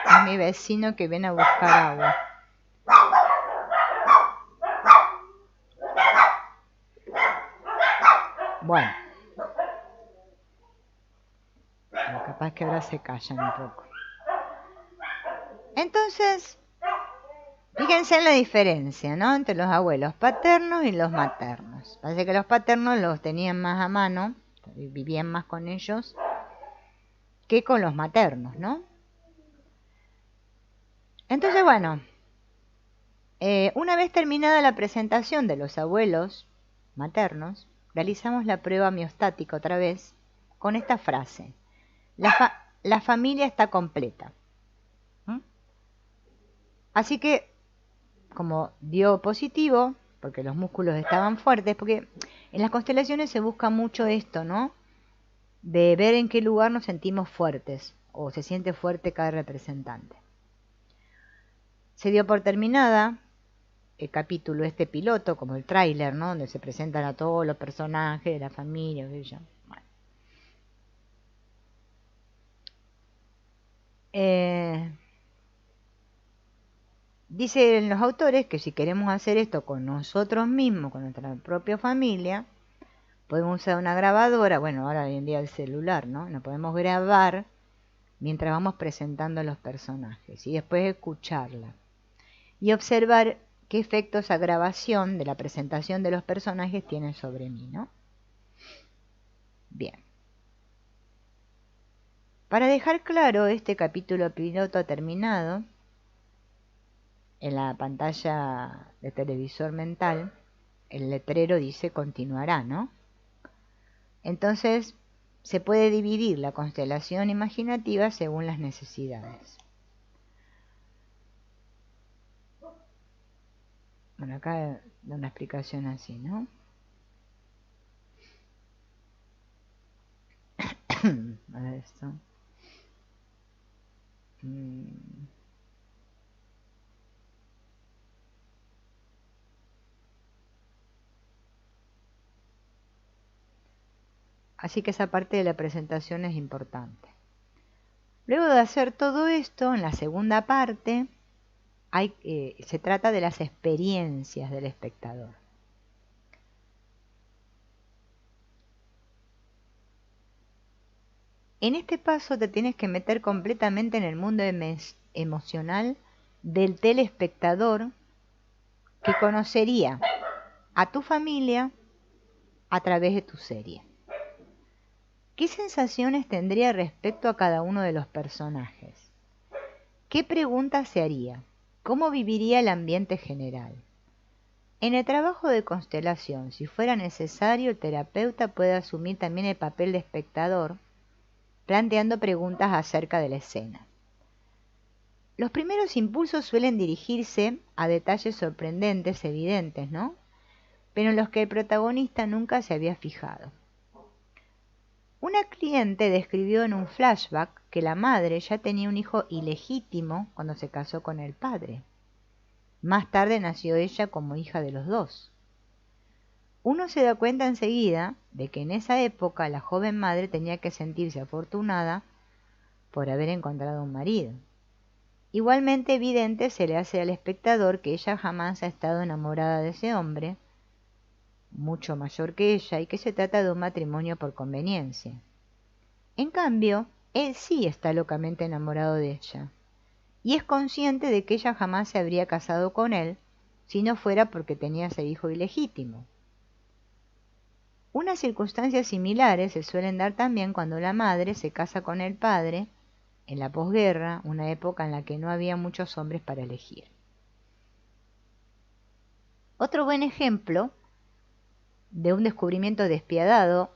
Es mi vecino que viene a buscar agua. Bueno. Pero capaz que ahora se callan un poco. Entonces, fíjense en la diferencia, ¿no? Entre los abuelos paternos y los maternos. Parece que los paternos los tenían más a mano, vivían más con ellos, que con los maternos, ¿no? Entonces, bueno, una vez terminada la presentación de los abuelos maternos, realizamos la prueba miostática otra vez con esta frase. La familia está completa. ¿Mm? Así que, como dio positivo, porque los músculos estaban fuertes, porque en las constelaciones se busca mucho esto, ¿no? De ver en qué lugar nos sentimos fuertes, o se siente fuerte cada representante. Se dio por terminada el capítulo este piloto, como el tráiler, ¿no? Donde se presentan a todos los personajes de la familia, bueno. Dicen los autores que si queremos hacer esto con nosotros mismos, con nuestra propia familia, podemos usar una grabadora, bueno, ahora hoy en día el celular, ¿no? Nos podemos grabar mientras vamos presentando a los personajes y después escucharla y observar qué efecto esa grabación de la presentación de los personajes tiene sobre mí, ¿no? Bien. Para dejar claro este capítulo piloto terminado, en la pantalla de televisor mental, el letrero dice continuará, ¿no? Entonces, se puede dividir la constelación imaginativa según las necesidades. Bueno, acá da una explicación así, ¿no? A ver esto. Así que esa parte de la presentación es importante. Luego de hacer todo esto, en la segunda parte, se trata de las experiencias del espectador. En este paso te tienes que meter completamente en el mundo emocional del telespectador que conocería a tu familia a través de tu serie. ¿Qué sensaciones tendría respecto a cada uno de los personajes? ¿Qué preguntas se haría? ¿Cómo viviría el ambiente general? En el trabajo de constelación, si fuera necesario, el terapeuta puede asumir también el papel de espectador, planteando preguntas acerca de la escena. Los primeros impulsos suelen dirigirse a detalles sorprendentes, evidentes, ¿no? Pero en los que el protagonista nunca se había fijado. Una cliente describió en un flashback que la madre ya tenía un hijo ilegítimo cuando se casó con el padre. Más tarde nació ella como hija de los dos. Uno se da cuenta enseguida de que en esa época la joven madre tenía que sentirse afortunada por haber encontrado un marido. Igualmente evidente se le hace al espectador que ella jamás ha estado enamorada de ese hombre, mucho mayor que ella, y que se trata de un matrimonio por conveniencia. En cambio, él sí está locamente enamorado de ella, y es consciente de que ella jamás se habría casado con él si no fuera porque tenía ese hijo ilegítimo. Unas circunstancias similares se suelen dar también cuando la madre se casa con el padre en la posguerra, una época en la que no había muchos hombres para elegir. Otro buen ejemplo de un descubrimiento despiadado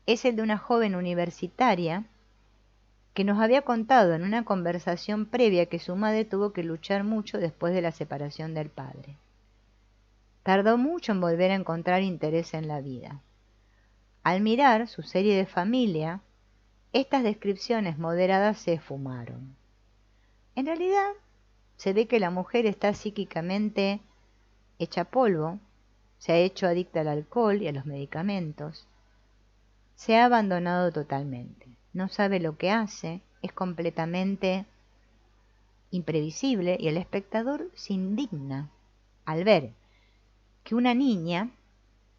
es el de una joven universitaria que nos había contado en una conversación previa que su madre tuvo que luchar mucho después de la separación del padre. Tardó mucho en volver a encontrar interés en la vida. Al mirar su serie de familia, estas descripciones moderadas se esfumaron. En realidad, se ve que la mujer está psíquicamente hecha polvo, se ha hecho adicta al alcohol y a los medicamentos, se ha abandonado totalmente, no sabe lo que hace, es completamente imprevisible y el espectador se indigna al ver que una niña,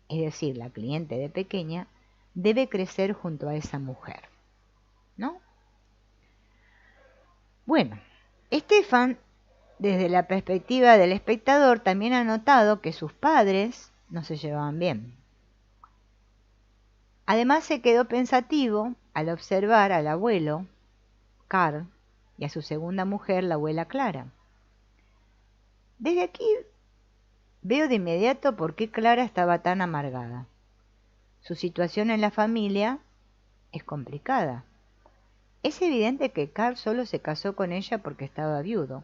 es decir, la cliente de pequeña, debe crecer junto a esa mujer, ¿no? Bueno, Stefan, desde la perspectiva del espectador, también ha notado que sus padres no se llevaban bien. Además se quedó pensativo al observar al abuelo, Carl, y a su segunda mujer, la abuela Clara. Desde aquí veo de inmediato por qué Clara estaba tan amargada. Su situación en la familia es complicada. Es evidente que Carl solo se casó con ella porque estaba viudo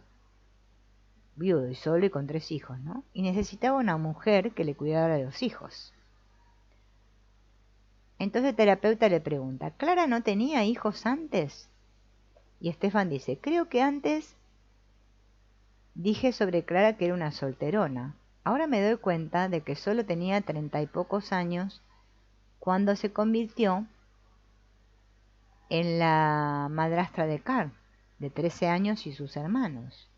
y solo y con 3 hijos, ¿no? Y necesitaba una mujer que le cuidara de los hijos. Entonces el terapeuta le pregunta, ¿Clara no tenía hijos antes? Y Stefan dice, creo que antes dije sobre Clara que era una solterona. Ahora me doy cuenta de que solo tenía 30 y pocos años cuando se convirtió en la madrastra de Carl, de 13 años y sus hermanos.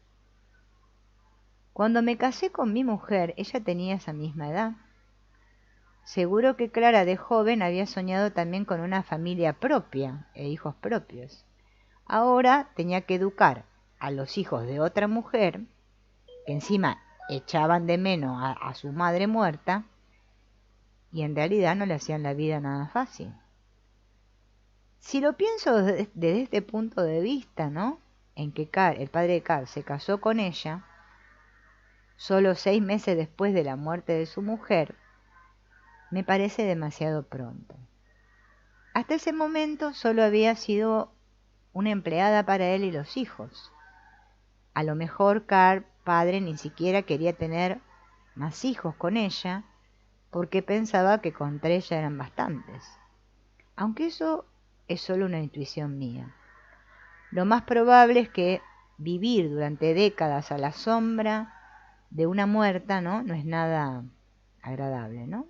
Cuando me casé con mi mujer, ella tenía esa misma edad. Seguro que Clara de joven había soñado también con una familia propia e hijos propios. Ahora tenía que educar a los hijos de otra mujer, que encima echaban de menos a su madre muerta, y en realidad no le hacían la vida nada fácil. Si lo pienso desde este punto de vista, ¿no? En que el padre de Carl se casó con ella, solo 6 meses después de la muerte de su mujer, me parece demasiado pronto. Hasta ese momento solo había sido una empleada para él y los hijos. A lo mejor Carl, padre, ni siquiera quería tener más hijos con ella, porque pensaba que con 3 ya eran bastantes. Aunque eso es solo una intuición mía. Lo más probable es que vivir durante décadas a la sombra de una muerta, ¿no? No es nada agradable, ¿no?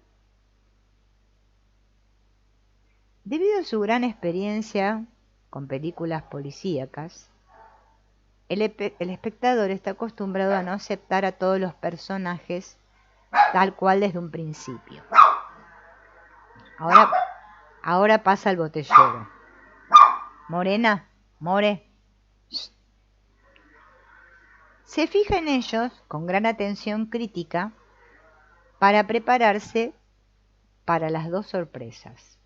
Debido a su gran experiencia con películas policíacas, el espectador está acostumbrado a no aceptar a todos los personajes tal cual desde un principio. Ahora pasa el botellero. Morena, More. Se fija en ellos con gran atención crítica para prepararse para las 2 sorpresas.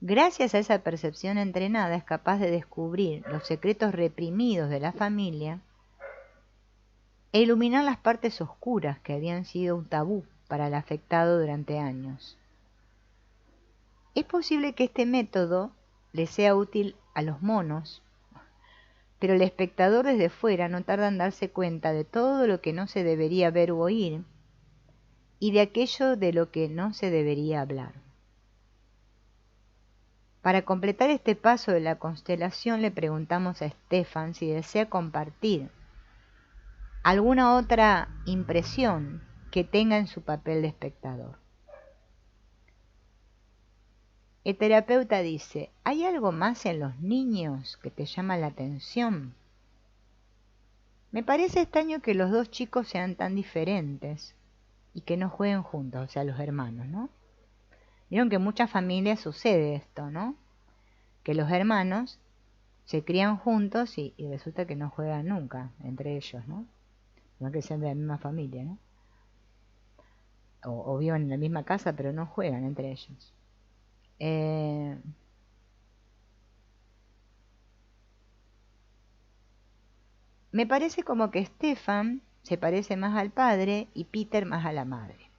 Gracias a esa percepción entrenada es capaz de descubrir los secretos reprimidos de la familia e iluminar las partes oscuras que habían sido un tabú para el afectado durante años. Es posible que este método le sea útil a los monos, pero el espectador desde fuera no tarda en darse cuenta de todo lo que no se debería ver u oír y de aquello de lo que no se debería hablar. Para completar este paso de la constelación le preguntamos a Stefan si desea compartir alguna otra impresión que tenga en su papel de espectador. El terapeuta dice, ¿hay algo más en los niños que te llama la atención? Me parece extraño que los 2 chicos sean tan diferentes y que no jueguen juntos, o sea, los hermanos, ¿no? Vieron que en muchas familias sucede esto, ¿no? Que los hermanos se crían juntos y resulta que no juegan nunca entre ellos, ¿no? No que sean de la misma familia, ¿no? O vivan en la misma casa, pero no juegan entre ellos. Me parece como que Stefan se parece más al padre y Peter más a la madre.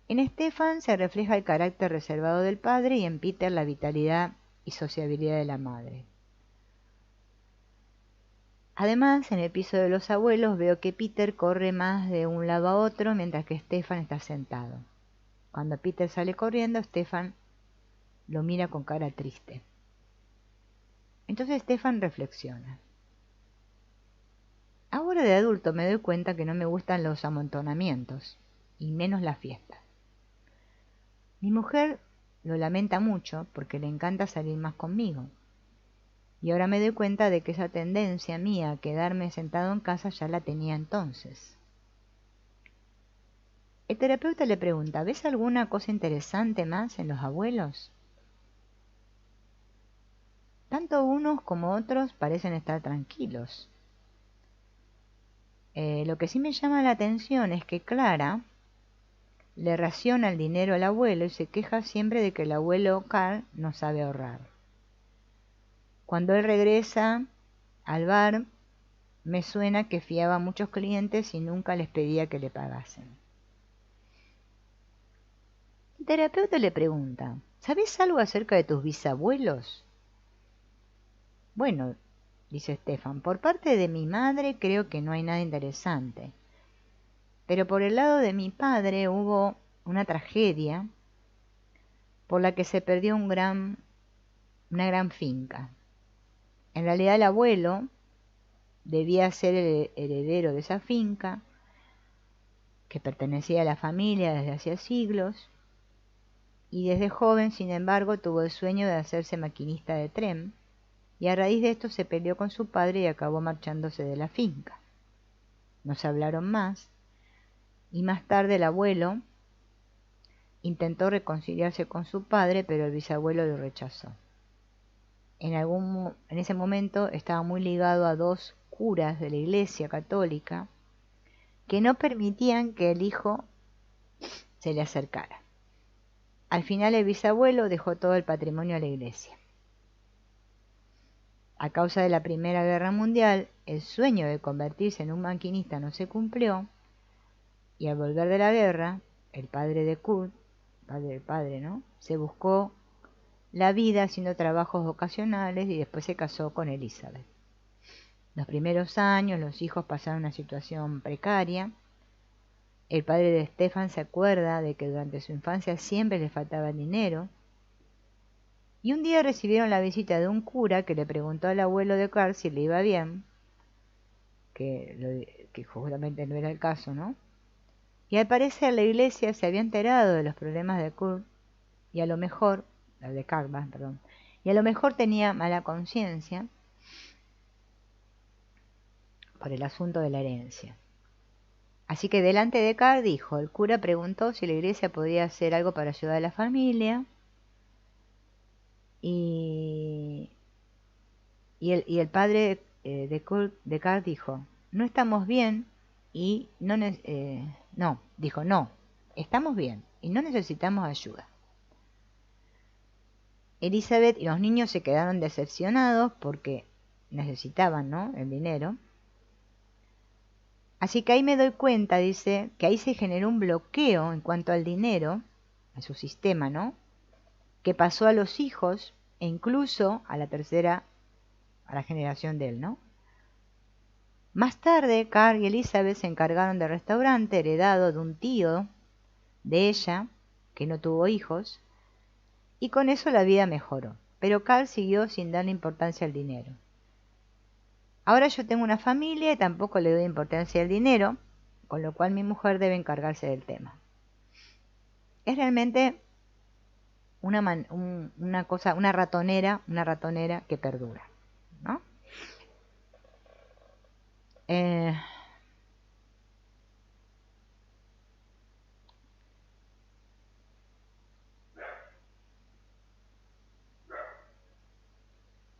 En Stefan se refleja el carácter reservado del padre y en Peter la vitalidad y sociabilidad de la madre. Además, en el piso de los abuelos veo que Peter corre más de un lado a otro mientras que Stefan está sentado. Cuando Peter sale corriendo, Stefan lo mira con cara triste. Entonces Stefan reflexiona. Ahora de adulto me doy cuenta que no me gustan los amontonamientos, y menos la fiesta. Mi mujer lo lamenta mucho porque le encanta salir más conmigo. Y ahora me doy cuenta de que esa tendencia mía a quedarme sentado en casa ya la tenía entonces. El terapeuta le pregunta, ¿ves alguna cosa interesante más en los abuelos? Tanto unos como otros parecen estar tranquilos. Lo que sí me llama la atención es que Clara le raciona el dinero al abuelo y se queja siempre de que el abuelo Carl no sabe ahorrar. Cuando él regresa al bar, me suena que fiaba a muchos clientes y nunca les pedía que le pagasen. El terapeuta le pregunta, ¿sabes algo acerca de tus bisabuelos? Bueno, dice Stefan, por parte de mi madre creo que no hay nada interesante. Pero por el lado de mi padre hubo una tragedia por la que se perdió una gran finca. En realidad el abuelo debía ser el heredero de esa finca, que pertenecía a la familia desde hacía siglos, y desde joven, sin embargo, tuvo el sueño de hacerse maquinista de tren, y a raíz de esto se peleó con su padre y acabó marchándose de la finca. No se hablaron más, y más tarde el abuelo intentó reconciliarse con su padre, pero el bisabuelo lo rechazó. En ese momento estaba muy ligado a dos curas de la Iglesia Católica que no permitían que el hijo se le acercara. Al final el bisabuelo dejó todo el patrimonio a la Iglesia. A causa de la Primera Guerra Mundial, el sueño de convertirse en un maquinista no se cumplió, y al volver de la guerra, el padre de Kurt, padre del padre, ¿no?, se buscó la vida haciendo trabajos ocasionales y después se casó con Elizabeth. Los primeros años los hijos pasaron una situación precaria. El padre de Stefan se acuerda de que durante su infancia siempre le faltaba dinero. Y un día recibieron la visita de un cura que le preguntó al abuelo de Carl si le iba bien, que justamente no era el caso, ¿no? Y al parecer la iglesia se había enterado de los problemas de Kurt y a lo mejor, de Carl, perdón, y a lo mejor tenía mala conciencia por el asunto de la herencia. Así que delante de Carl dijo, el cura preguntó si la iglesia podía hacer algo para ayudar a la familia, y el padre de Carl dijo, no estamos bien y no, estamos bien y no necesitamos ayuda. Elizabeth y los niños se quedaron decepcionados porque necesitaban, ¿no?, el dinero. Así que ahí me doy cuenta, dice, que ahí se generó un bloqueo en cuanto al dinero, a su sistema, ¿no?, que pasó a los hijos e incluso a la generación de él, ¿no? Más tarde, Carl y Elizabeth se encargaron del restaurante heredado de un tío de ella, que no tuvo hijos, y con eso la vida mejoró. Pero Carl siguió sin darle importancia al dinero. Ahora yo tengo una familia y tampoco le doy importancia al dinero, con lo cual mi mujer debe encargarse del tema. Es realmente una ratonera que perdura, ¿no?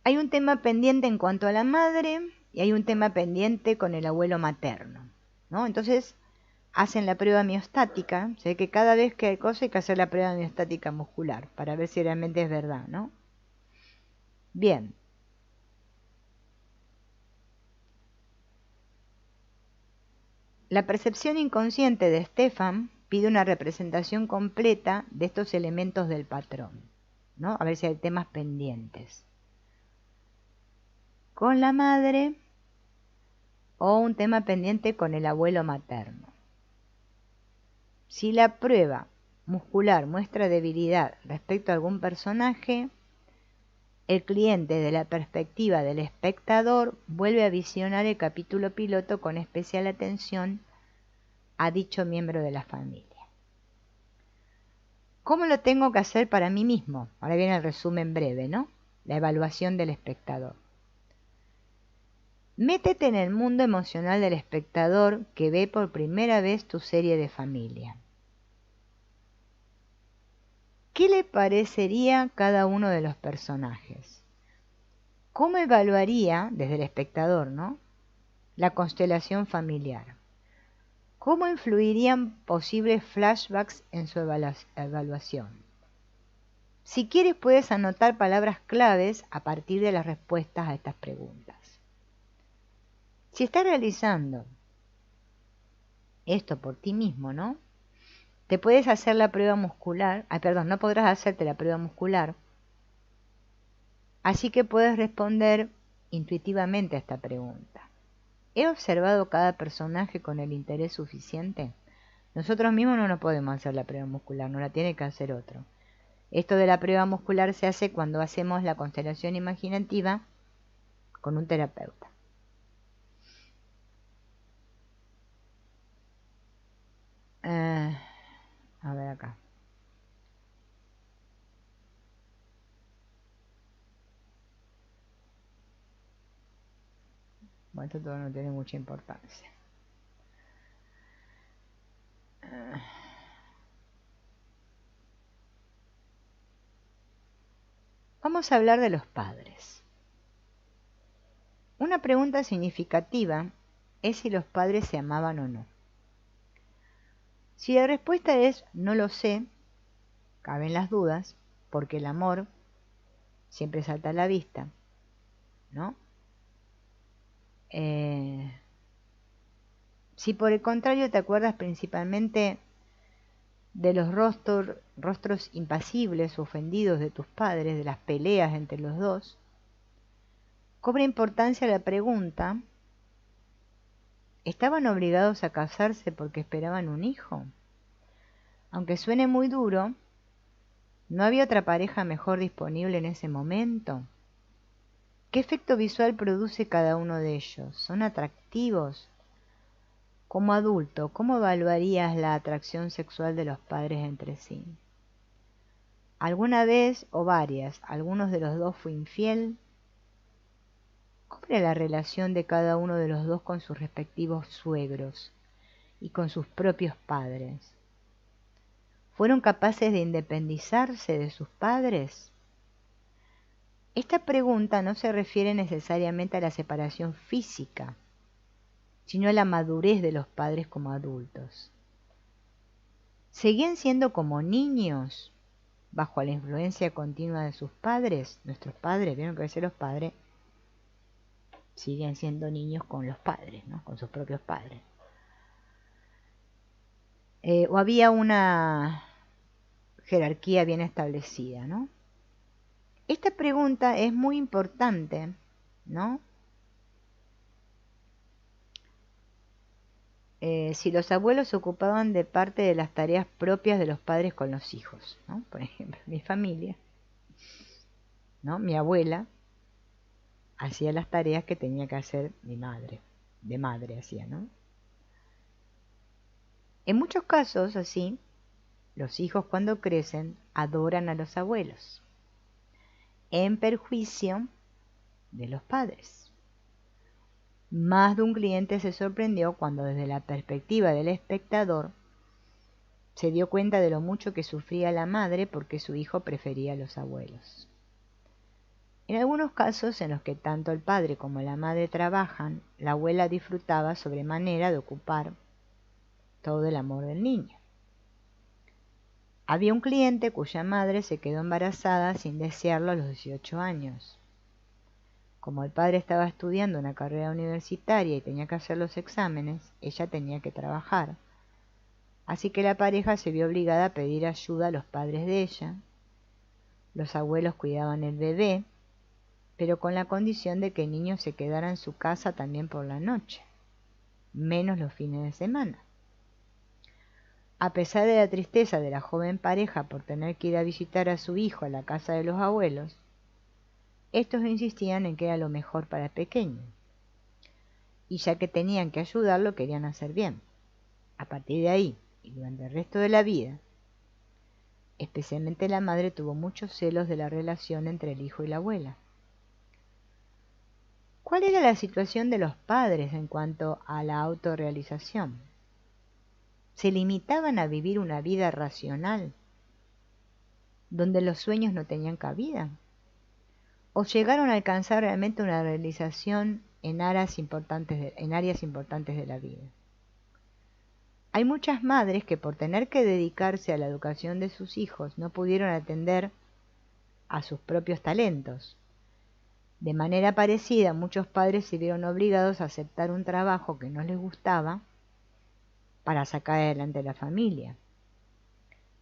Hay un tema pendiente en cuanto a la madre y hay un tema pendiente con el abuelo materno, ¿no? Entonces hacen la prueba miostática, se ve que cada vez que hay cosa hay que hacer la prueba miostática muscular para ver si realmente es verdad, ¿no? Bien. La percepción inconsciente de Stefan pide una representación completa de estos elementos del patrón, ¿no? A ver si hay temas pendientes con la madre o un tema pendiente con el abuelo materno. Si la prueba muscular muestra debilidad respecto a algún personaje, El cliente, de la perspectiva del espectador, vuelve a visionar el capítulo piloto con especial atención a dicho miembro de la familia. ¿Cómo lo tengo que hacer para mí mismo? Ahora viene el resumen breve, ¿no? La evaluación del espectador. Métete en el mundo emocional del espectador que ve por primera vez tu serie de familia. ¿Qué le parecería cada uno de los personajes? ¿Cómo evaluaría, desde el espectador, ¿no?, la constelación familiar? ¿Cómo influirían posibles flashbacks en su evaluación? Si quieres, puedes anotar palabras claves a partir de las respuestas a estas preguntas. Si estás realizando esto por ti mismo, ¿no?, te puedes hacer la prueba muscular, no podrás hacerte la prueba muscular, así que puedes responder intuitivamente a esta pregunta. ¿He observado cada personaje con el interés suficiente? Nosotros mismos no nos podemos hacer la prueba muscular, no la tiene que hacer otro. Esto de la prueba muscular se hace cuando hacemos la constelación imaginativa con un terapeuta. A ver acá. Bueno, esto todo no tiene mucha importancia. Vamos a hablar de los padres. Una pregunta significativa es si los padres se amaban o no. Si la respuesta es no lo sé, caben las dudas, porque el amor siempre salta a la vista, ¿no? Si por el contrario te acuerdas principalmente de los rostros impasibles o ofendidos de tus padres, de las peleas entre los dos, cobra importancia la pregunta: ¿estaban obligados a casarse porque esperaban un hijo? Aunque suene muy duro, ¿no había otra pareja mejor disponible en ese momento? ¿Qué efecto visual produce cada uno de ellos? ¿Son atractivos? Como adulto, ¿cómo evaluarías la atracción sexual de los padres entre sí? ¿Alguna vez o varias, algunos de los dos fue infiel? ¿Cómo era la relación de cada uno de los dos con sus respectivos suegros y con sus propios padres? ¿Fueron capaces de independizarse de sus padres? Esta pregunta no se refiere necesariamente a la separación física, sino a la madurez de los padres como adultos. ¿Seguían siendo como niños bajo la influencia continua de sus padres? Nuestros padres, vieron que a veces los padres siguen siendo niños con los padres, ¿no?, con sus propios padres. O había una jerarquía bien establecida, ¿no? Esta pregunta es muy importante, ¿no? Si los abuelos se ocupaban de parte de las tareas propias de los padres con los hijos, ¿no? Por ejemplo, mi familia, ¿no?, mi abuela hacía las tareas que tenía que hacer mi madre, de madre hacía, ¿no? En muchos casos, así, los hijos cuando crecen adoran a los abuelos, en perjuicio de los padres. Más de un cliente se sorprendió cuando, desde la perspectiva del espectador, se dio cuenta de lo mucho que sufría la madre porque su hijo prefería a los abuelos. En algunos casos en los que tanto el padre como la madre trabajan, la abuela disfrutaba sobremanera de ocupar todo el amor del niño. Había un cliente cuya madre se quedó embarazada sin desearlo a los 18 años. Como el padre estaba estudiando una carrera universitaria y tenía que hacer los exámenes, ella tenía que trabajar. Así que la pareja se vio obligada a pedir ayuda a los padres de ella. Los abuelos cuidaban el bebé, pero con la condición de que el niño se quedara en su casa también por la noche, menos los fines de semana. A pesar de la tristeza de la joven pareja por tener que ir a visitar a su hijo a la casa de los abuelos, estos insistían en que era lo mejor para el pequeño, y ya que tenían que ayudarlo, querían hacer bien. A partir de ahí, y durante el resto de la vida, especialmente la madre tuvo muchos celos de la relación entre el hijo y la abuela. ¿Cuál era la situación de los padres en cuanto a la autorrealización? ¿Se limitaban a vivir una vida racional, donde los sueños no tenían cabida? ¿O llegaron a alcanzar realmente una realización en áreas importantes de la vida? Hay muchas madres que por tener que dedicarse a la educación de sus hijos no pudieron atender a sus propios talentos. De manera parecida, muchos padres se vieron obligados a aceptar un trabajo que no les gustaba para sacar adelante la familia.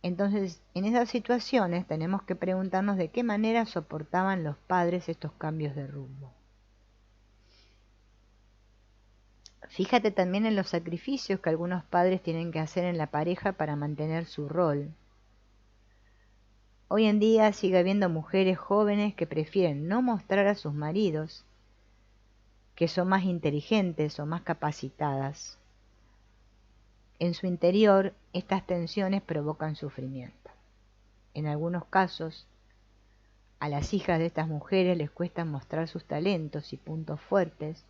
Entonces, en esas situaciones tenemos que preguntarnos de qué manera soportaban los padres estos cambios de rumbo. Fíjate también en los sacrificios que algunos padres tienen que hacer en la pareja para mantener su rol. Hoy en día sigue habiendo mujeres jóvenes que prefieren no mostrar a sus maridos que son más inteligentes o más capacitadas. En su interior, estas tensiones provocan sufrimiento. En algunos casos, a las hijas de estas mujeres les cuesta mostrar sus talentos y puntos fuertes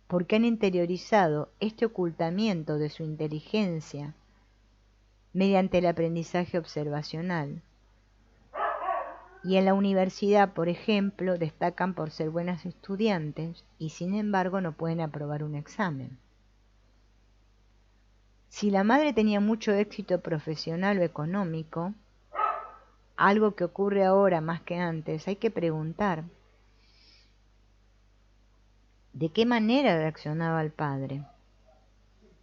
porque han interiorizado este ocultamiento de su inteligencia mediante el aprendizaje observacional. Y en la universidad, por ejemplo, destacan por ser buenas estudiantes y sin embargo no pueden aprobar un examen. Si la madre tenía mucho éxito profesional o económico, algo que ocurre ahora más que antes, hay que preguntar de qué manera reaccionaba el padre.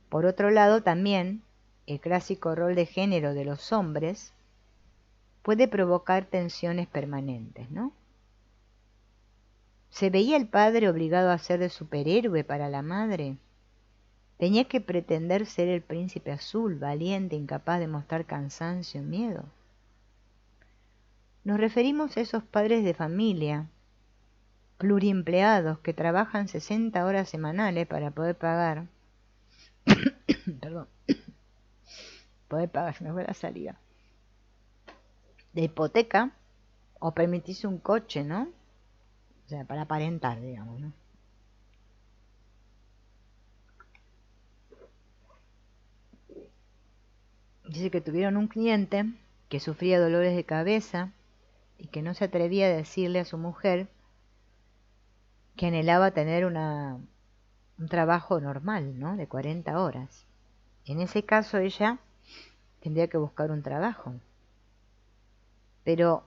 Por otro lado, también el clásico rol de género de los hombres puede provocar tensiones permanentes, ¿no? ¿Se veía el padre obligado a ser de superhéroe para la madre? ¿Tenía que pretender ser el príncipe azul, valiente, incapaz de mostrar cansancio o miedo? Nos referimos a esos padres de familia, pluriempleados, que trabajan 60 horas semanales para poder pagar, perdón, se me fue la salida, de hipoteca o permitirse un coche, ¿no? O sea, para aparentar, digamos, ¿no? Dice que tuvieron un cliente que sufría dolores de cabeza y que no se atrevía a decirle a su mujer que anhelaba tener un trabajo normal, ¿no? De 40 horas. En ese caso ella tendría que buscar un trabajo. Pero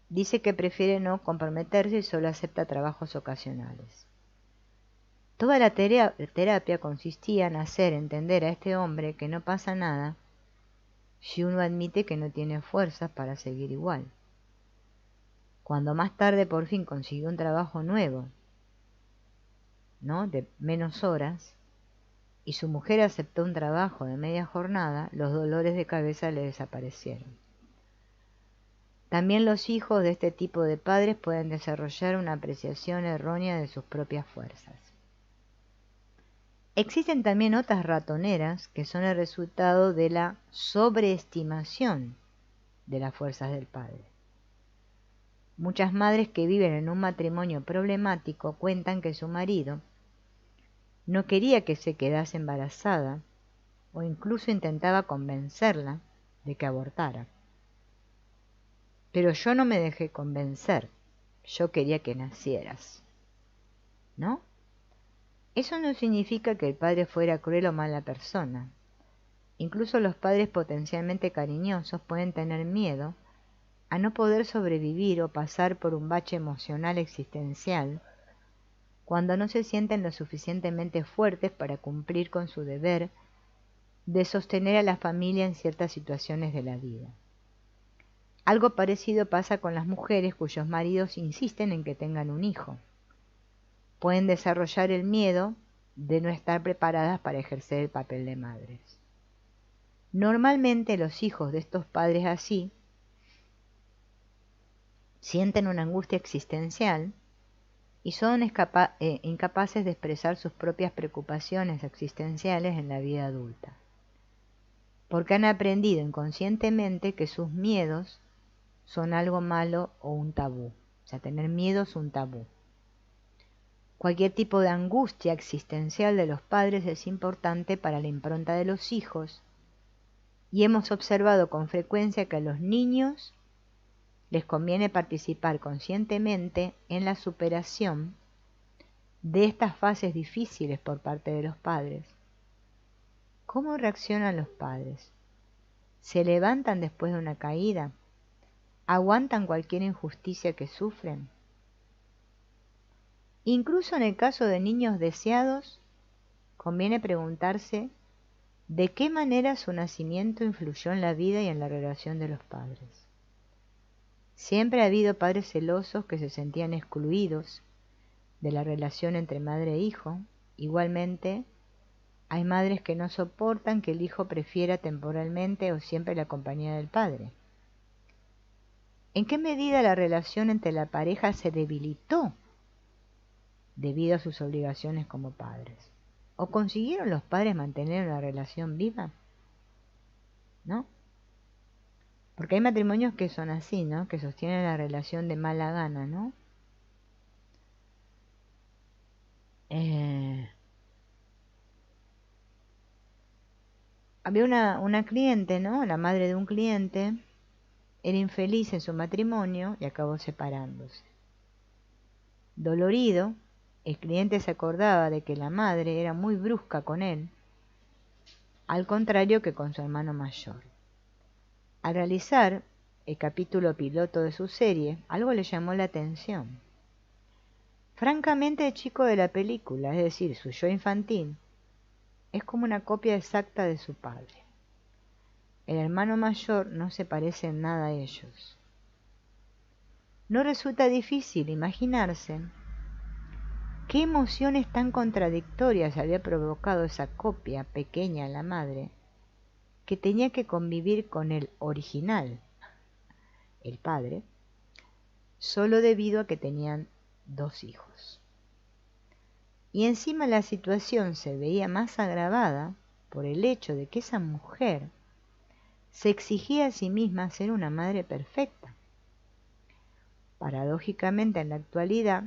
dice que prefiere no comprometerse y solo acepta trabajos ocasionales. Toda la terapia consistía en hacer entender a este hombre que no pasa nada si uno admite que no tiene fuerzas para seguir igual. Cuando más tarde por fin consiguió un trabajo nuevo, ¿no? De menos horas, y su mujer aceptó un trabajo de media jornada, los dolores de cabeza le desaparecieron. También los hijos de este tipo de padres pueden desarrollar una apreciación errónea de sus propias fuerzas. Existen también otras ratoneras que son el resultado de la sobreestimación de las fuerzas del padre. Muchas madres que viven en un matrimonio problemático cuentan que su marido no quería que se quedase embarazada o incluso intentaba convencerla de que abortara. Pero yo no me dejé convencer, yo quería que nacieras, ¿no? Eso no significa que el padre fuera cruel o mala persona. Incluso los padres potencialmente cariñosos pueden tener miedo a no poder sobrevivir o pasar por un bache emocional existencial cuando no se sienten lo suficientemente fuertes para cumplir con su deber de sostener a la familia en ciertas situaciones de la vida. Algo parecido pasa con las mujeres cuyos maridos insisten en que tengan un hijo. Pueden desarrollar el miedo de no estar preparadas para ejercer el papel de madres. Normalmente los hijos de estos padres así sienten una angustia existencial y son incapaces de expresar sus propias preocupaciones existenciales en la vida adulta, porque han aprendido inconscientemente que sus miedos son algo malo o un tabú. O sea, tener miedo es un tabú. Cualquier tipo de angustia existencial de los padres es importante para la impronta de los hijos, y hemos observado con frecuencia que a los niños les conviene participar conscientemente en la superación de estas fases difíciles por parte de los padres. ¿Cómo reaccionan los padres? ¿Se levantan después de una caída? ¿Aguantan cualquier injusticia que sufren? Incluso en el caso de niños deseados, conviene preguntarse de qué manera su nacimiento influyó en la vida y en la relación de los padres. Siempre ha habido padres celosos que se sentían excluidos de la relación entre madre e hijo. Igualmente, hay madres que no soportan que el hijo prefiera temporalmente o siempre la compañía del padre. ¿En qué medida la relación entre la pareja se debilitó debido a sus obligaciones como padres? ¿O consiguieron los padres mantener una relación viva? ¿No? Porque hay matrimonios que son así, ¿no? Que sostienen la relación de mala gana, ¿no? Había una cliente, ¿no? La madre de un cliente era infeliz en su matrimonio y acabó separándose. Dolorido, el cliente se acordaba de que la madre era muy brusca con él, al contrario que con su hermano mayor. Al realizar el capítulo piloto de su serie, algo le llamó la atención. Francamente, el chico de la película, es decir, su yo infantil, es como una copia exacta de su padre. El hermano mayor no se parece en nada a ellos. No resulta difícil imaginarse qué emociones tan contradictorias había provocado esa copia pequeña en la madre, que tenía que convivir con el original, el padre, solo debido a que tenían 2 hijos. Y encima la situación se veía más agravada por el hecho de que esa mujer se exigía a sí misma ser una madre perfecta. Paradójicamente, en la actualidad,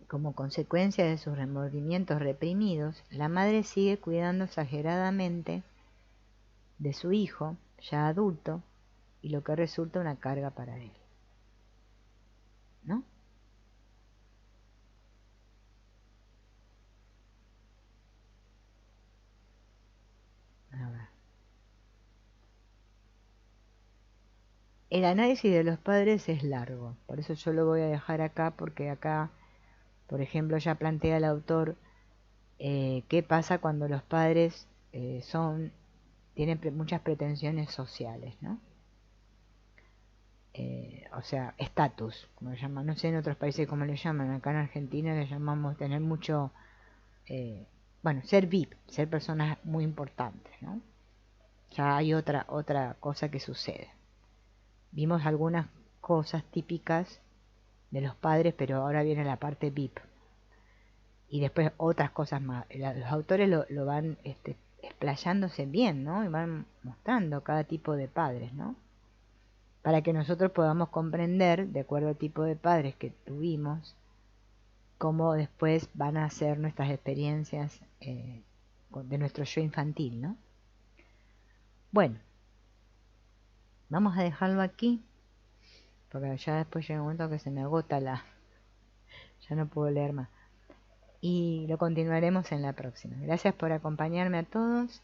como consecuencia de sus remordimientos reprimidos, la madre sigue cuidando exageradamente de su hijo, ya adulto, y lo que resulta una carga para él. ¿No? A ver. El análisis de los padres es largo, por eso yo lo voy a dejar acá, porque acá, por ejemplo, ya plantea el autor qué pasa cuando los padres tienen muchas pretensiones sociales, ¿no? O sea, estatus, como le llaman, no sé en otros países cómo le llaman, acá en Argentina le llamamos tener mucho, bueno, ser VIP, ser personas muy importantes, ¿no? Ya hay otra cosa que sucede. Vimos algunas cosas típicas de los padres, pero ahora viene la parte VIP. Y después otras cosas más. Los autores lo van explayándose bien, ¿no? Y van mostrando cada tipo de padres, ¿no? Para que nosotros podamos comprender, de acuerdo al tipo de padres que tuvimos, cómo después van a ser nuestras experiencias de nuestro yo infantil, ¿no? Bueno, vamos a dejarlo aquí, porque ya después llega un momento que se me agota ya no puedo leer más. Y lo continuaremos en la próxima. Gracias por acompañarme a todos.